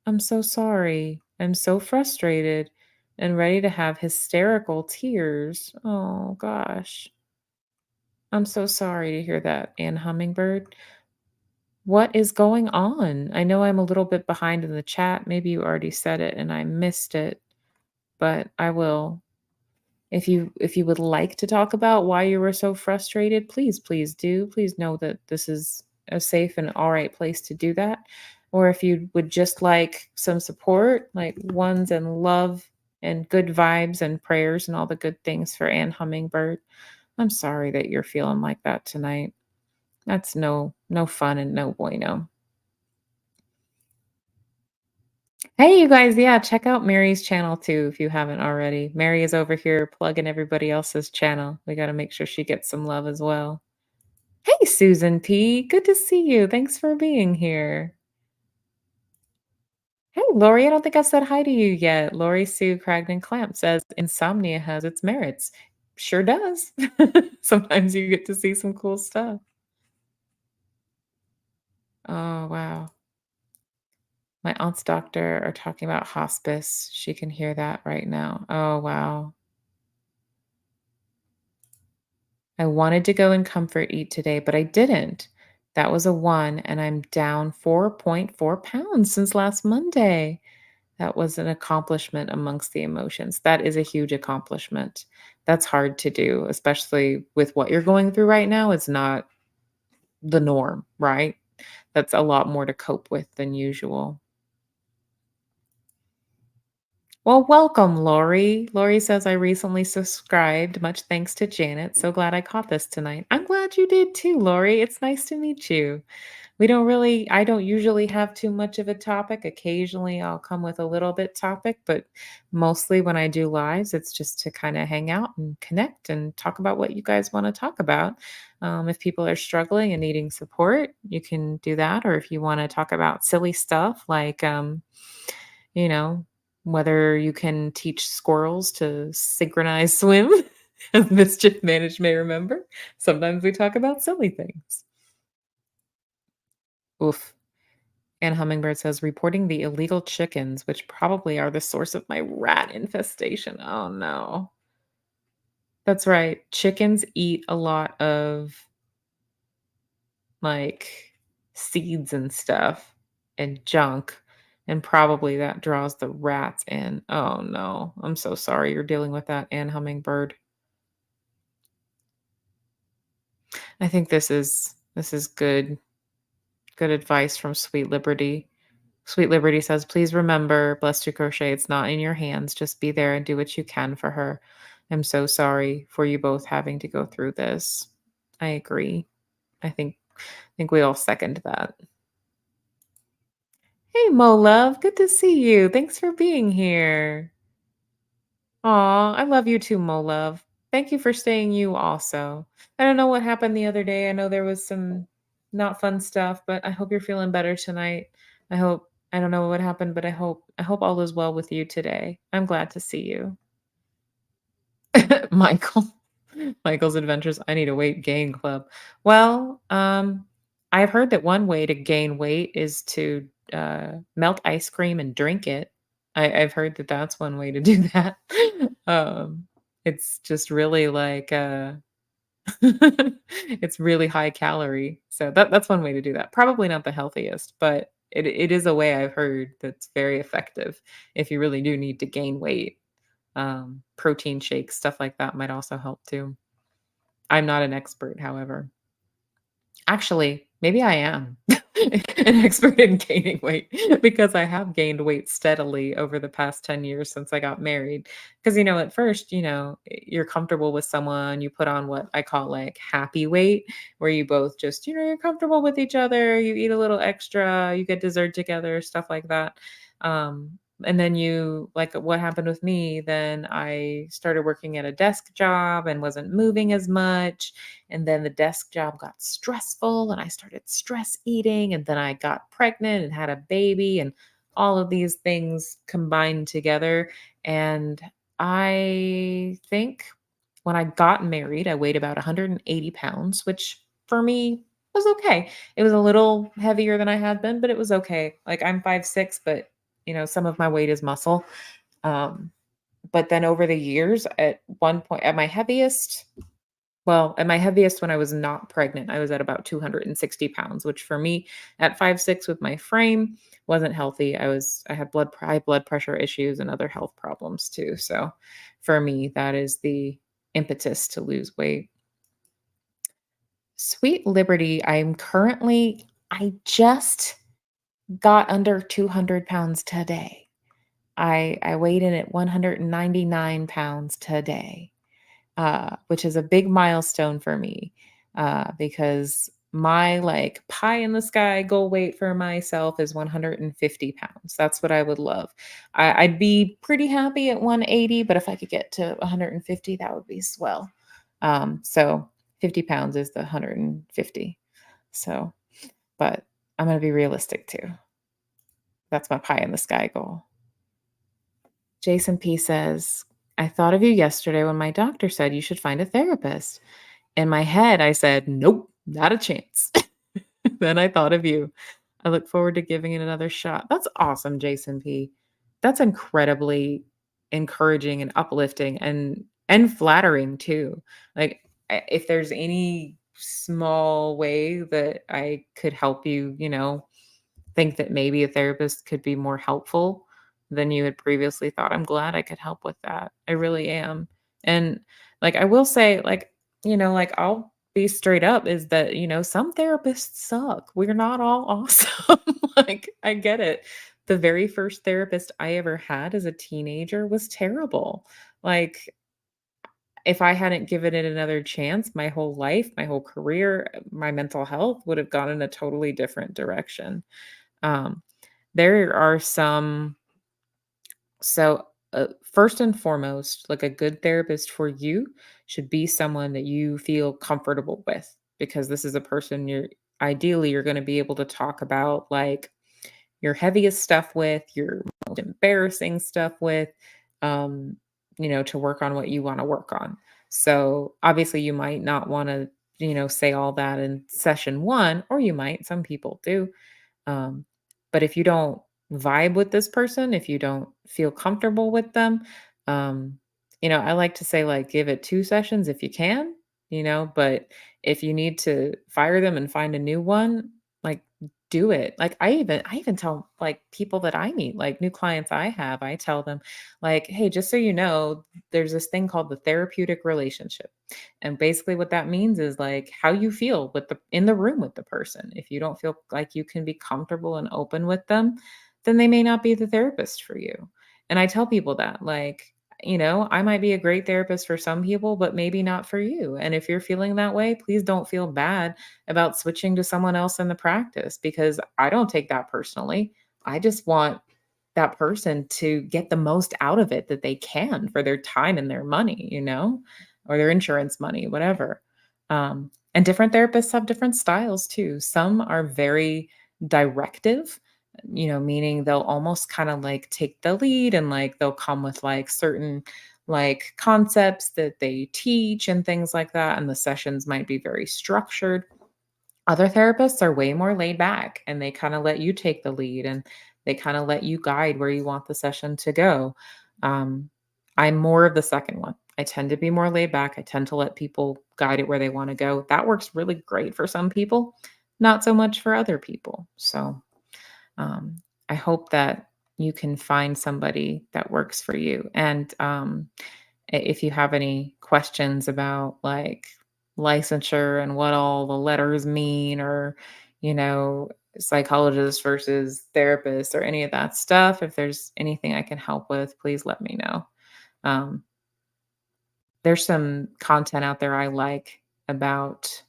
I'm so sorry. I'm so frustrated and ready to have hysterical tears. Oh gosh. I'm so sorry to hear that, Anne Hummingbird. What is going on? I know I'm a little bit behind in the chat. Maybe you already said it and I missed it, but I will. If you would like to talk about why you were so frustrated, please do. Please know that this is a safe and all right place to do that. Or if you would just like some support, like ones and love and good vibes and prayers and all the good things for Ann Hummingbird. I'm sorry that you're feeling like that tonight. That's no fun and no bueno. Hey, you guys, yeah, check out Mary's channel too if you haven't already. Mary is over here plugging everybody else's channel. We got to make sure she gets some love as well. Hey, Susan P. Good to see you. Thanks for being here. Hey, Lori, I don't think I've said hi to you yet. Lori Sue Cragnon Clamp says insomnia has its merits. Sure does. Sometimes you get to see some cool stuff. Oh, wow. My aunt's doctor are talking about hospice. She can hear that right now. Oh, wow. I wanted to go and comfort eat today, but I didn't. That was a 1, and I'm down 4.4 pounds since last Monday. That was an accomplishment amongst the emotions. That is a huge accomplishment. That's hard to do, especially with what you're going through right now. It's not the norm, right? That's a lot more to cope with than usual. Well, welcome, Lori. Lori says, I recently subscribed. Much thanks to Janet. So glad I caught this tonight. I'm glad you did too, Lori. It's nice to meet you. I don't usually have too much of a topic. Occasionally I'll come with a little bit topic, but mostly when I do lives, it's just to kind of hang out and connect and talk about what you guys want to talk about. If people are struggling and needing support, you can do that. Or if you want to talk about silly stuff like, you know, whether you can teach squirrels to synchronize swim, as Mischief Managed may remember. Sometimes we talk about silly things. Oof. And Hummingbird says, reporting the illegal chickens, which probably are the source of my rat infestation. Oh no. That's right. Chickens eat a lot of like seeds and stuff and junk. And probably that draws the rats in. Oh no. I'm so sorry you're dealing with that, and Hummingbird. I think this is good advice from Sweet Liberty. Sweet Liberty says, "Please remember, Blessed to Crochet, it's not in your hands. Just be there and do what you can for her. I'm so sorry for you both having to go through this." I agree. I think we all second that. Hey, Mo Love, good to see you. Thanks for being here. Aw, I love you too, Mo Love. Thank you for staying you also. I don't know what happened the other day. I know there was some not fun stuff, but I hope you're feeling better tonight. I don't know what happened, but I hope all is well with you today. I'm glad to see you. Michael. Michael's Adventures I Need a Weight Gain Club. Well, I've heard that one way to gain weight is to melt ice cream and drink it. I've heard that that's one way to do that. It's just really like it's really high calorie. So that's one way to do that. Probably not the healthiest, but it is a way I've heard that's very effective if you really do need to gain weight. Protein shakes, stuff like that might also help too. I'm not an expert, however. Actually, maybe I am an expert in gaining weight because I have gained weight steadily over the past 10 years since I got married. Because, at first, you're comfortable with someone, you put on what I call like happy weight, where you both just, you're comfortable with each other, you eat a little extra, you get dessert together, stuff like that. And then like what happened with me, then I started working at a desk job and wasn't moving as much, and then the desk job got stressful and I started stress eating. And then I got pregnant and had a baby, and all of these things combined together. And I think when I got married, I weighed about 180 pounds, which for me was okay. It was a little heavier than I had been, but it was okay. Like I'm 5'6", but some of my weight is muscle. Um, but then over the years, at one point, at my heaviest when I was not pregnant, I was at about 260 pounds, which for me at 5'6" with my frame wasn't healthy. I had high blood pressure issues and other health problems too. So for me, that is the impetus to lose weight. Sweet Liberty, I just got under 200 pounds today. I weighed in at 199 pounds today, which is a big milestone for me, because my like pie in the sky goal weight for myself is 150 pounds. That's what I would love. I'd be pretty happy at 180, but if I could get to 150, that would be swell. So 50 pounds is the 150. So, but I'm going to be realistic too. That's my pie in the sky goal. Jason P says, I thought of you yesterday when my doctor said you should find a therapist. In my head, I said, nope, not a chance. Then I thought of you. I look forward to giving it another shot. That's awesome, Jason P. That's incredibly encouraging and uplifting and flattering too. Like if there's any small way that I could help you, think that maybe a therapist could be more helpful than you had previously thought. I'm glad I could help with that. I really am. And like I will say, like, I'll be straight up is that, some therapists suck. We're not all awesome. Like, I get it. The very first therapist I ever had as a teenager was terrible. Like, if I hadn't given it another chance, my whole life, my whole career, my mental health would have gone in a totally different direction. Um, there are some so, first and foremost, like a good therapist for you should be someone that you feel comfortable with because this is a person you're going to be able to talk about like your heaviest stuff with, your most embarrassing stuff with, um, to work on what you want to work on. So obviously you might not want to, say all that in session one, or you might, some people do. Um, but if you don't vibe with this person, if you don't feel comfortable with them, um, I like to say like give it 2 sessions if you can, but if you need to fire them and find a new one, like do it. Like I even tell like people that I meet, like new clients I have, I tell them like, hey, just so you know, there's this thing called the therapeutic relationship. And basically what that means is like how you feel with the in the room with the person. If you don't feel like you can be comfortable and open with them, then they may not be the therapist for you. And I tell people that like, I might be a great therapist for some people, but maybe not for you. And if you're feeling that way, please don't feel bad about switching to someone else in the practice because I don't take that personally. I just want that person to get the most out of it that they can for their time and their money, or their insurance money, whatever. And different therapists have different styles too. Some are very directive, meaning they'll almost kind of like take the lead and like they'll come with like certain like concepts that they teach and things like that. And the sessions might be very structured. Other therapists are way more laid back and they kind of let you take the lead and they kind of let you guide where you want the session to go. Um, I'm more of the second one. I tend to be more laid back. I tend to let people guide it where they want to go. That works really great for some people, not so much for other people. So um, I hope that you can find somebody that works for you. And if you have any questions about like licensure and what all the letters mean or you know psychologist versus therapist or any of that stuff, if there's anything I can help with, please let me know. um, there's some content out there I like about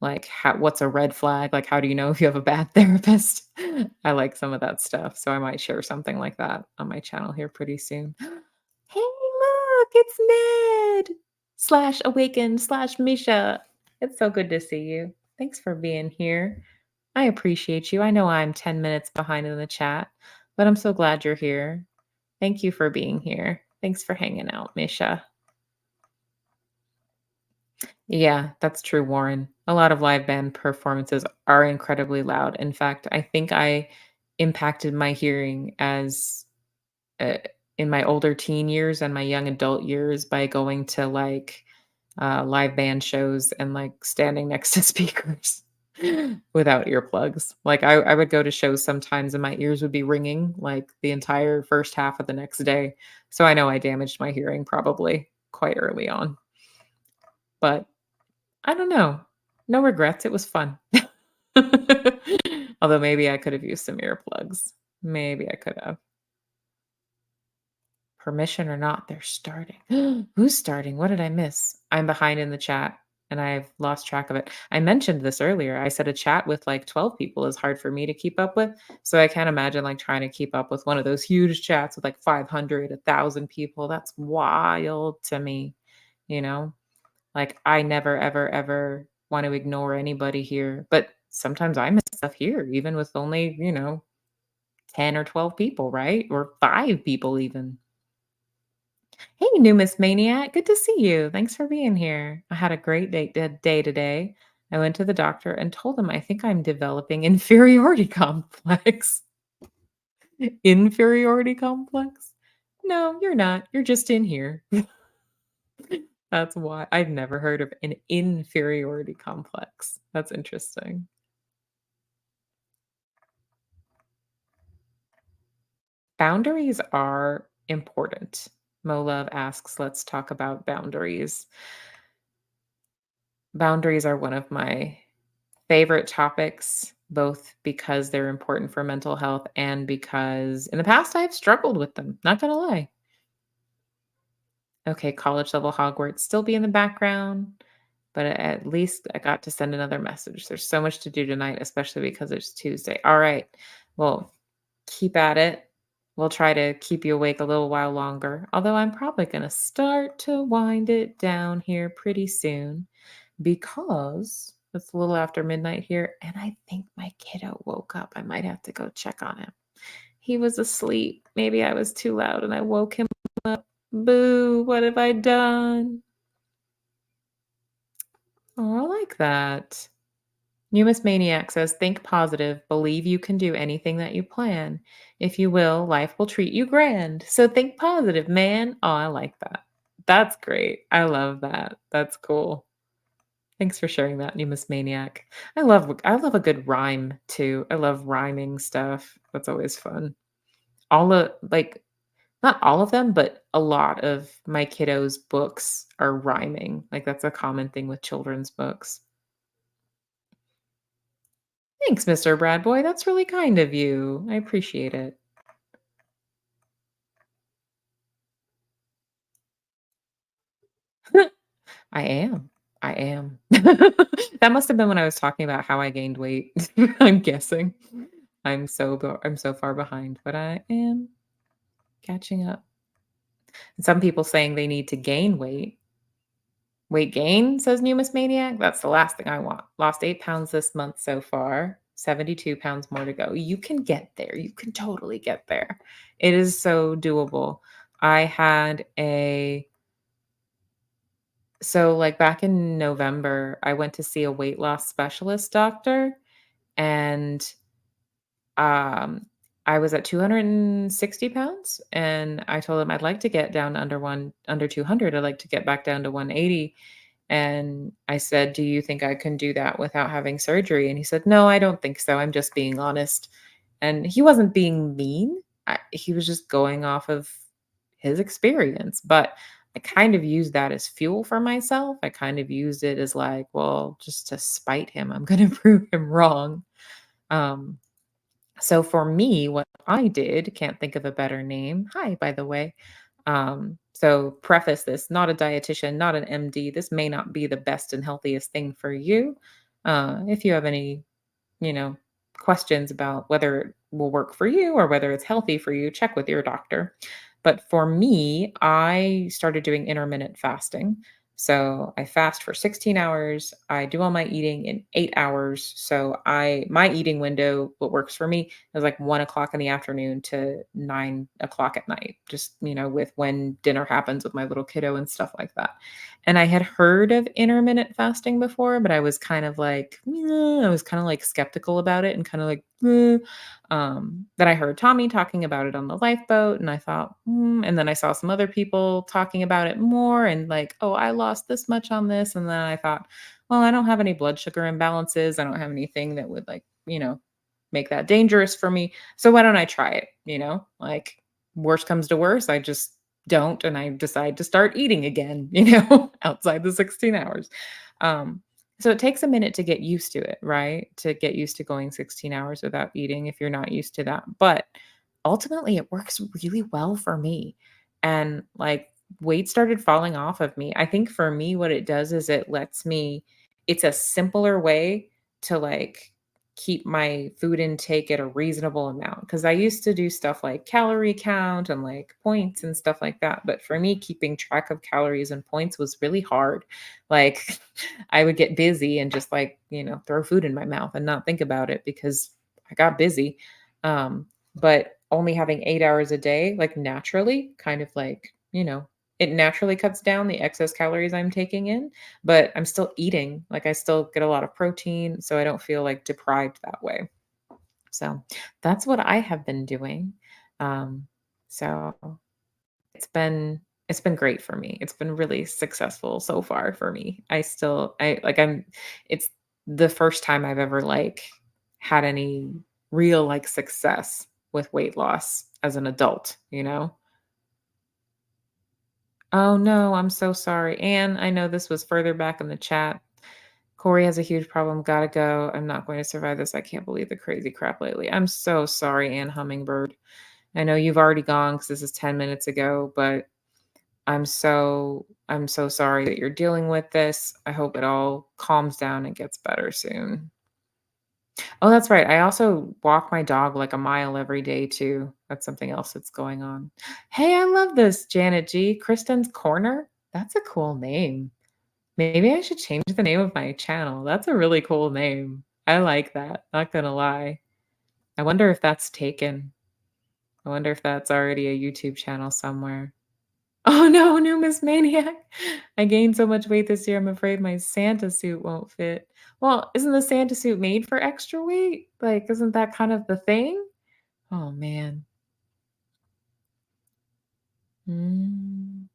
like what's a red flag, like how do you know if you have a bad therapist. I like some of that stuff, so I might share something like that on my channel here pretty soon. Hey, look, it's Ned slash awakened slash Misha. It's so good to see you. Thanks for being here. I appreciate you. I know I'm 10 minutes behind in the chat, but I'm so glad you're here. Thank you for being here. Thanks for hanging out, Misha. Yeah, that's true, Warren. A lot of live band performances are incredibly loud. In fact, I think I impacted my hearing as uh, in my older teen years and my young adult years by going to like live band shows and like standing next to speakers without earplugs. Like I would go to shows sometimes and my ears would be ringing like the entire first half of the next day. So I know I damaged my hearing probably quite early on. But I don't know. No regrets. It was fun. Although maybe I could have used some earplugs. Maybe I could have. Permission or not, they're starting. Who's starting? What did I miss? I'm behind in the chat and I've lost track of it. I mentioned this earlier. I said a chat with like 12 people is hard for me to keep up with. So I can't imagine like trying to keep up with one of those huge chats with like 500, 1,000 people. That's wild to me, you know? Like, I never, ever, ever want to ignore anybody here, but sometimes I miss stuff here, even with only, 10 or 12 people, right? Or 5 people even. Hey, new Miss Maniac, good to see you. Thanks for being here. I had a great day today. I went to the doctor and told him I think I'm developing inferiority complex. Inferiority complex? No, you're not. You're just in here. That's why I've never heard of an inferiority complex. That's interesting. Boundaries are important. Molove asks, let's talk about boundaries. Boundaries are one of my favorite topics, both because they're important for mental health and because in the past I've struggled with them. Not gonna lie. Okay, college level Hogwarts still be in the background, but at least I got to send another message. There's so much to do tonight, especially because it's Tuesday. All right. Well, keep at it. We'll try to keep you awake a little while longer, although I'm probably going to start to wind it down here pretty soon because it's a little after midnight here and I think my kiddo woke up. I might have to go check on him. He was asleep. Maybe I was too loud and I woke him up. Boo, what have I done? Oh, I like that. Numus Maniac says, think positive, believe you can do anything that you plan. If you will, life will treat you grand. So think positive, man. Oh, I like that. That's great. I love that. That's cool. Thanks for sharing that, Numus Maniac. I love a good rhyme too. I love rhyming stuff. That's always fun. All of like not all of them, but a lot of my kiddos' books are rhyming. Like that's a common thing with children's books. Thanks, Mr. Bradboy. That's really kind of you. I appreciate it. I am. I am. That must have been when I was talking about how I gained weight. I'm guessing. I'm so far behind, but I am catching up. And some people saying they need to gain weight. Weight gain, says Numus Maniac. That's the last thing I want. Lost 8 pounds this month so far. 72 pounds more to go. You can get there. You can totally get there. It is so doable. I had a So, like, back in November, I went to see a weight loss specialist doctor, and, um, I was at 260 pounds, and I told him I'd like to get down under 200. I'd like to get back down to 180, and I said, "Do you think I can do that without having surgery?" And he said, "No, I don't think so. I'm just being honest." And he wasn't being mean. He was just going off of his experience, but I kind of used that as fuel for myself. I kind of used it as like, well, just to spite him, I'm going to prove him wrong. Um, so for me, what I did, can't think of a better name. Hi, by the way. So preface this, not a dietitian, not an MD. This may not be the best and healthiest thing for you. If you have any, you know, questions about whether it will work for you or whether it's healthy for you, check with your doctor. But for me, I started doing intermittent fasting. So I fast for 16 hours. I do all my eating in 8 hours. So my eating window, what works for me is like 1 o'clock in the afternoon to 9 o'clock at night, just, with when dinner happens with my little kiddo and stuff like that. And I had heard of intermittent fasting before, but I was kind of like, I was kind of like skeptical about it and kind of like, then I heard Tommy talking about it on the lifeboat, and I thought, and then I saw some other people talking about it more, and like, oh, I lost this much on this, and then I thought, well, I don't have any blood sugar imbalances, I don't have anything that would like, make that dangerous for me, so why don't I try it? Like worst comes to worst, I just don't, and I decide to start eating again, outside the 16 hours. Um, so it takes a minute to get used to it, right? To get used to going 16 hours without eating if you're not used to that. But ultimately, it works really well for me. And like weight started falling off of me. I think for me, what it does is it's a simpler way to like keep my food intake at a reasonable amount. Because I used to do stuff like calorie count and like points and stuff like that. But for me, keeping track of calories and points was really hard. Like, I would get busy and just like, throw food in my mouth and not think about it because I got busy. But only having 8 hours a day, like naturally, kind of like, it naturally cuts down the excess calories I'm taking in, but I'm still eating. Like I still get a lot of protein, so I don't feel like deprived that way. So that's what I have been doing. Um, so it's been it's been great for me. It's been really successful so far for me. I like I'm it's the first time I've ever like had any real like success with weight loss as an adult, you know? Oh no, I'm so sorry. And I know this was further back in the chat. Corey has a huge problem. Gotta go. I'm not going to survive this. I can't believe the crazy crap lately. I'm so sorry, Ann Hummingbird. I know you've already gone because this is 10 minutes ago, but I'm so sorry that you're dealing with this. I hope it all calms down and gets better soon. Oh, that's right. I also walk my dog like a mile every day too. That's something else that's going on. Hey, I love this, Janet G. Kristen's Corner. That's a cool name. Maybe I should change the name of my channel. That's a really cool name. I like that. Not gonna lie. I wonder if that's taken. I wonder if that's already a YouTube channel somewhere. Oh no, new Miss Maniac. I gained so much weight this year, I'm afraid my Santa suit won't fit. Well, isn't the Santa suit made for extra weight? Like, isn't that kind of the thing? Oh man. Mm,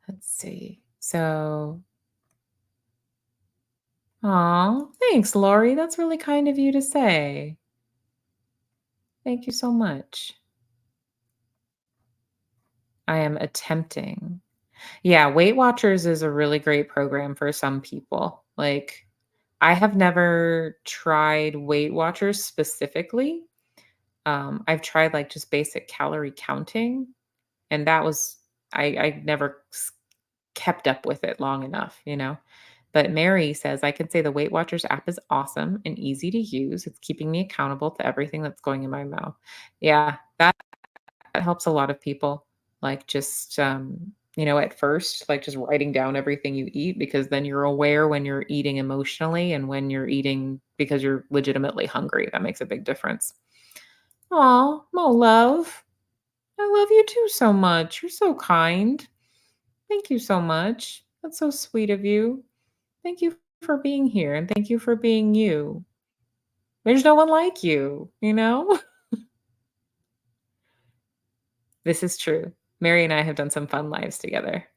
let's see. So, aw, thanks, Lori. That's really kind of you to say. Thank you so much. I am attempting. Yeah, Weight Watchers is a really great program for some people. Like, I have never tried Weight Watchers specifically. I've tried like just basic calorie counting, and that was I never kept up with it long enough, you know. But Mary says I can say the Weight Watchers app is awesome and easy to use. It's keeping me accountable to everything that's going in my mouth. Yeah, that helps a lot of people. Like just at first, like just writing down everything you eat because then you're aware when you're eating emotionally and when you're eating because you're legitimately hungry. That makes a big difference. Aw, Mo love. I love you too so much. You're so kind. Thank you so much. That's so sweet of you. Thank you for being here and thank you for being you. There's no one like you, you know? This is true. Mary and I have done some fun lives together.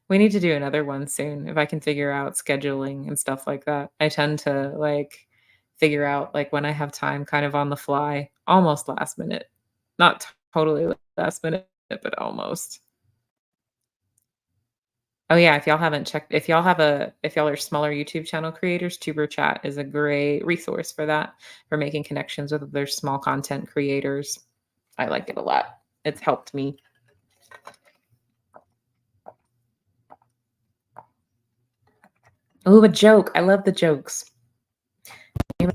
We need to do another one soon if I can figure out scheduling and stuff like that. I tend to like figure out like when I have time kind of on the fly, almost last minute. Not totally last minute, but almost. Oh yeah, if y'all haven't checked if y'all are smaller YouTube channel creators, Tuber Chat is a great resource for that, for making connections with other small content creators. I like it a lot. It's helped me. Oh, a joke. I love the jokes.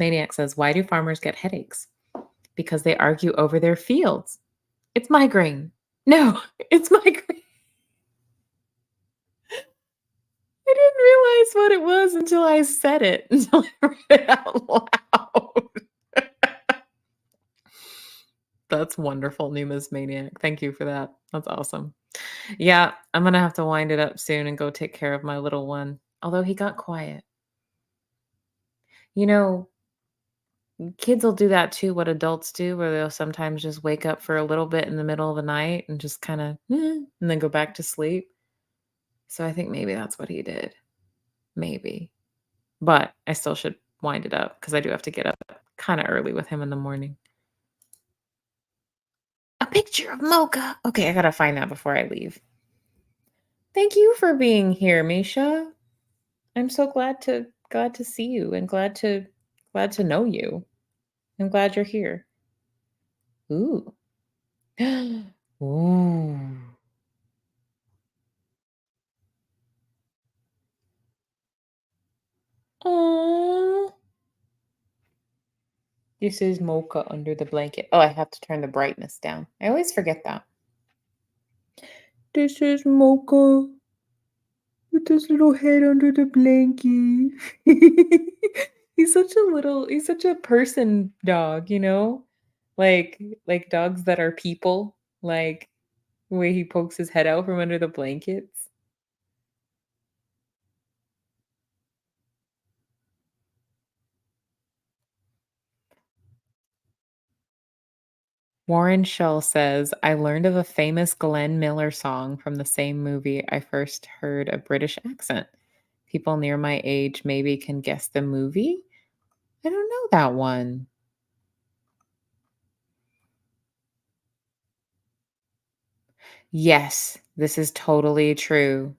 Maniac says, "Why do farmers get headaches? Because they argue over their fields. It's migraine. No, it's migraine. I didn't realize what it was until I said it, until I read it out loud. That's wonderful, Numa's Maniac. Thank you for that. That's awesome. Yeah, I'm gonna have to wind it up soon and go take care of my little one. Although he got quiet. You know, kids will do that too, what adults do, where they'll sometimes just wake up for a little bit in the middle of the night and just kind of, and then go back to sleep. So I think maybe that's what he did. Maybe. But I still should wind it up because I do have to get up kind of early with him in the morning. A picture of Mocha. Okay, I gotta find that before I leave. Thank you for being here, Misha. I'm so glad to see you and glad to know you. I'm glad you're here. Ooh. Ooh. Oh. This is Mocha under the blanket. Oh, I have to turn the brightness down. I always forget that. This is Mocha with his little head under the blanket. He's such a person dog, you know? Like dogs that are people. Like way he pokes his head out from under the blankets. Warren Shull says, I learned of a famous Glenn Miller song from the same movie I first heard a British accent. People near my age maybe can guess the movie. I don't know that one. Yes, this is totally true,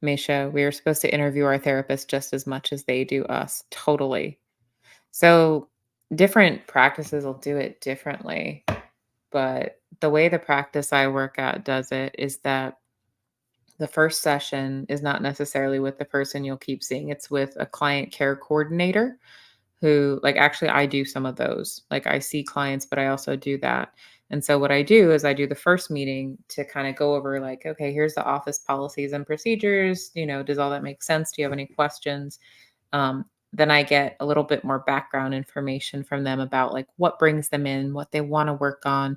Misha. We are supposed to interview our therapist just as much as they do us. Totally. So, different practices will do it differently. But the way the practice I work at does it is that the first session is not necessarily with the person you'll keep seeing. It's with a client care coordinator who, like, actually, I do some of those. Like, I see clients, but I also do that. And so, what I do is I do the first meeting to kind of go over, like, okay, here's the office policies and procedures. Does all that make sense? Do you have any questions? Then I get a little bit more background information from them about like what brings them in, what they want to work on,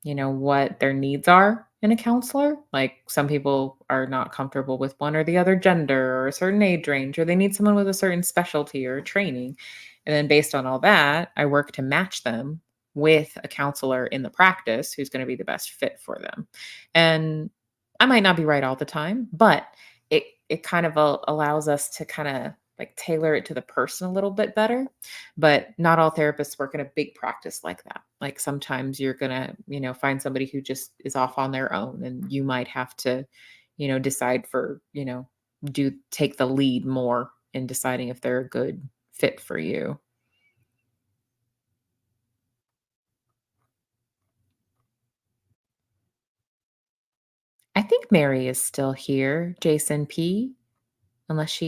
what their needs are in a counselor. Like some people are not comfortable with one or the other gender or a certain age range, or they need someone with a certain specialty or training. And then based on all that, I work to match them with a counselor in the practice who's going to be the best fit for them. And I might not be right all the time, but it kind of allows us to kind of like tailor it to the person a little bit better. But not all therapists work in a big practice like that. Like sometimes you're gonna, find somebody who just is off on their own, and you might have to, decide for, do take the lead more in deciding if they're a good fit for you. I think Mary is still here, Jason P. Unless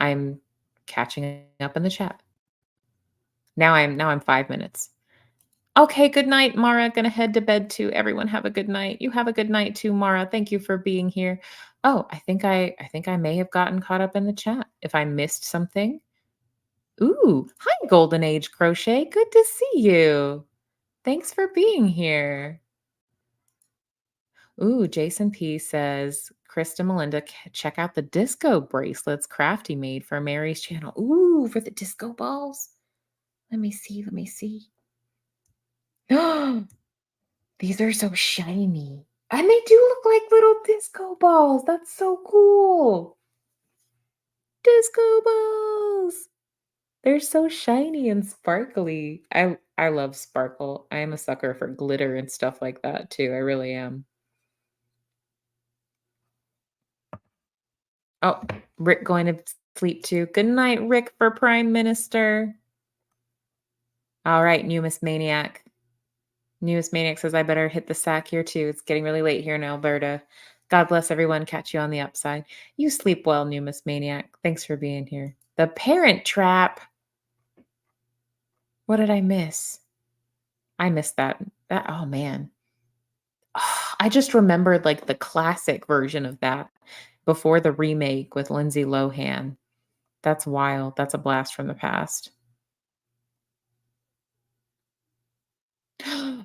I'm catching up in the chat. Now I'm 5 minutes. Okay, good night, Mara. Gonna head to bed too. Everyone have a good night. You have a good night too, Mara. Thank you for being here. Oh, I think I may have gotten caught up in the chat. If I missed something. Ooh, hi, Golden Age Crochet. Good to see you. Thanks for being here. Ooh, Jason P says, Krista Melinda, check out the disco bracelets Crafty made for Mary's channel. Ooh, for the disco balls. Let me see. Let me see. These are so shiny. And they do look like little disco balls. That's so cool. Disco balls. They're so shiny and sparkly. I love sparkle. I am a sucker for glitter and stuff like that too. I really am. Oh, Rick going to sleep too. Good night, Rick, for Prime Minister. All right, Newest Maniac. Newest Maniac says I better hit the sack here too. It's getting really late here in Alberta. God bless everyone. Catch you on the upside. You sleep well, Newest Maniac. Thanks for being here. The Parent Trap. What did I miss? I missed that. That oh man. I just remembered like the classic version of that before the remake with Lindsay Lohan. That's wild. That's a blast from the past.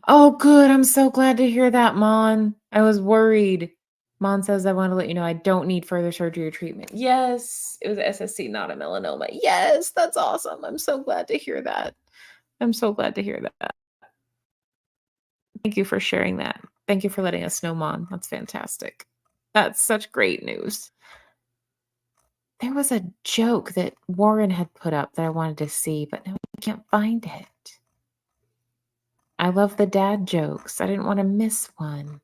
Oh, good. I'm so glad to hear that, Mon. I was worried. Mon says, I want to let you know I don't need further surgery or treatment. Yes, it was SSC, not a melanoma. Yes, that's awesome. I'm so glad to hear that. I'm so glad to hear that. Thank you for sharing that. Thank you for letting us know, Mon. That's fantastic. That's such great news. There was a joke that Warren had put up that I wanted to see, but now I can't find it. I love the dad jokes. I didn't want to miss one.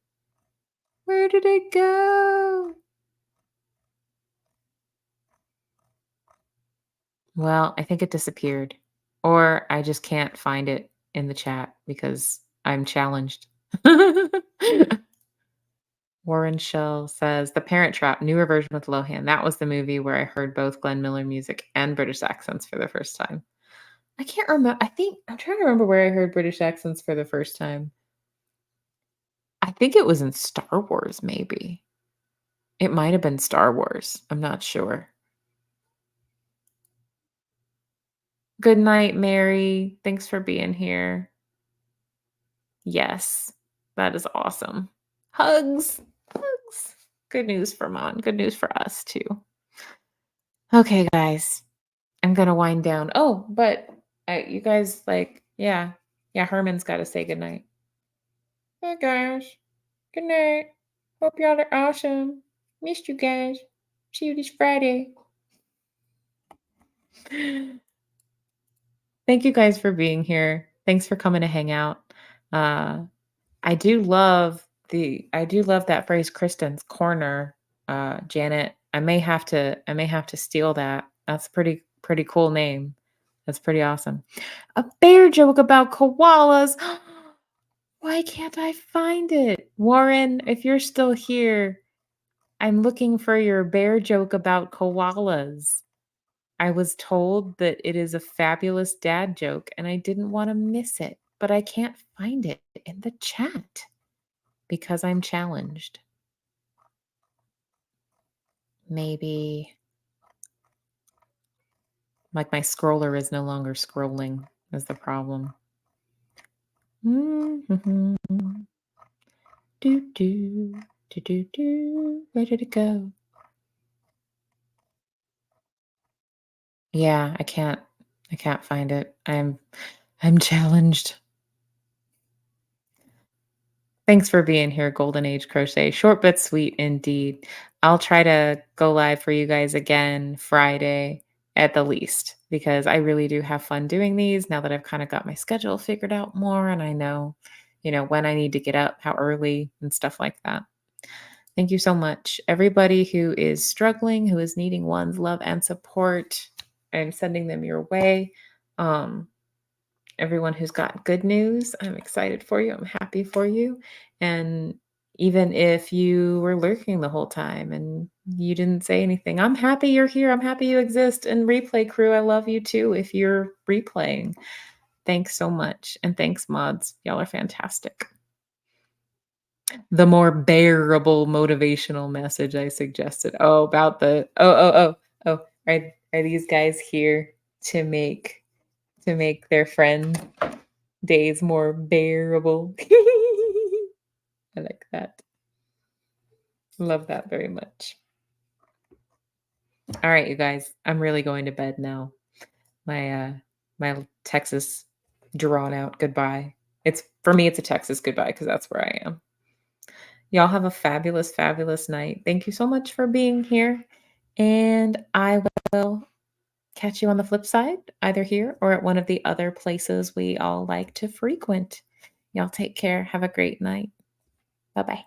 Where did it go? Well, I think it disappeared. Or I just can't find it in the chat because I'm challenged. Warren Shell says The Parent Trap, newer version with Lohan. That was the movie where I heard both Glenn Miller music and British accents for the first time. I can't remember. I'm trying to remember where I heard British accents for the first time. I think it was in Star Wars, maybe. It might have been Star Wars. I'm not sure. Good night, Mary. Thanks for being here. Yes, that is awesome. Hugs. Hugs. Good news for Mon. Good news for us too. Okay, guys. I'm gonna wind down. Oh, but you guys yeah. Yeah, Herman's gotta say goodnight. Hey guys. Good night. Hope y'all are awesome. Missed you guys. See you this Friday. Thank you guys for being here. Thanks for coming to hang out. Uh, I do love that phrase Kristen's corner, Janet. I may have to steal that. That's a pretty cool name. That's pretty awesome. A bear joke about koalas. Why can't I find it? Warren, if you're still here, I'm looking for your bear joke about koalas. I was told that it is a fabulous dad joke and I didn't want to miss it, but I can't find it in the chat because I'm challenged. Maybe like my scroller is no longer scrolling is the problem. Mm-hmm. Do do do do do. Where did it go? Yeah, I can't find it. I'm challenged. Thanks for being here, Golden Age Crochet. Short but sweet indeed. I'll try to go live for you guys again Friday at the least because I really do have fun doing these now that I've kind of got my schedule figured out more and I know, when I need to get up, how early and stuff like that. Thank you so much. Everybody who is struggling, who is needing one's love and support, I'm sending them your way. Um, Everyone who's got good news, I'm excited for you. I'm happy for you. And even if you were lurking the whole time and you didn't say anything, I'm happy you're here. I'm happy you exist. And replay crew, I love you too if you're replaying. Thanks so much. And thanks, mods. Y'all are fantastic. The more bearable motivational message I suggested. Oh, about the are these guys here to make their friend days more bearable? I like that. Love that very much. All right, you guys. I'm really going to bed now. My Texas drawn out goodbye. It's for me it's a Texas goodbye because that's where I am. Y'all have a fabulous, fabulous night. Thank you so much for being here. And I will catch you on the flip side, either here or at one of the other places we all like to frequent. Y'all take care. Have a great night. Bye bye.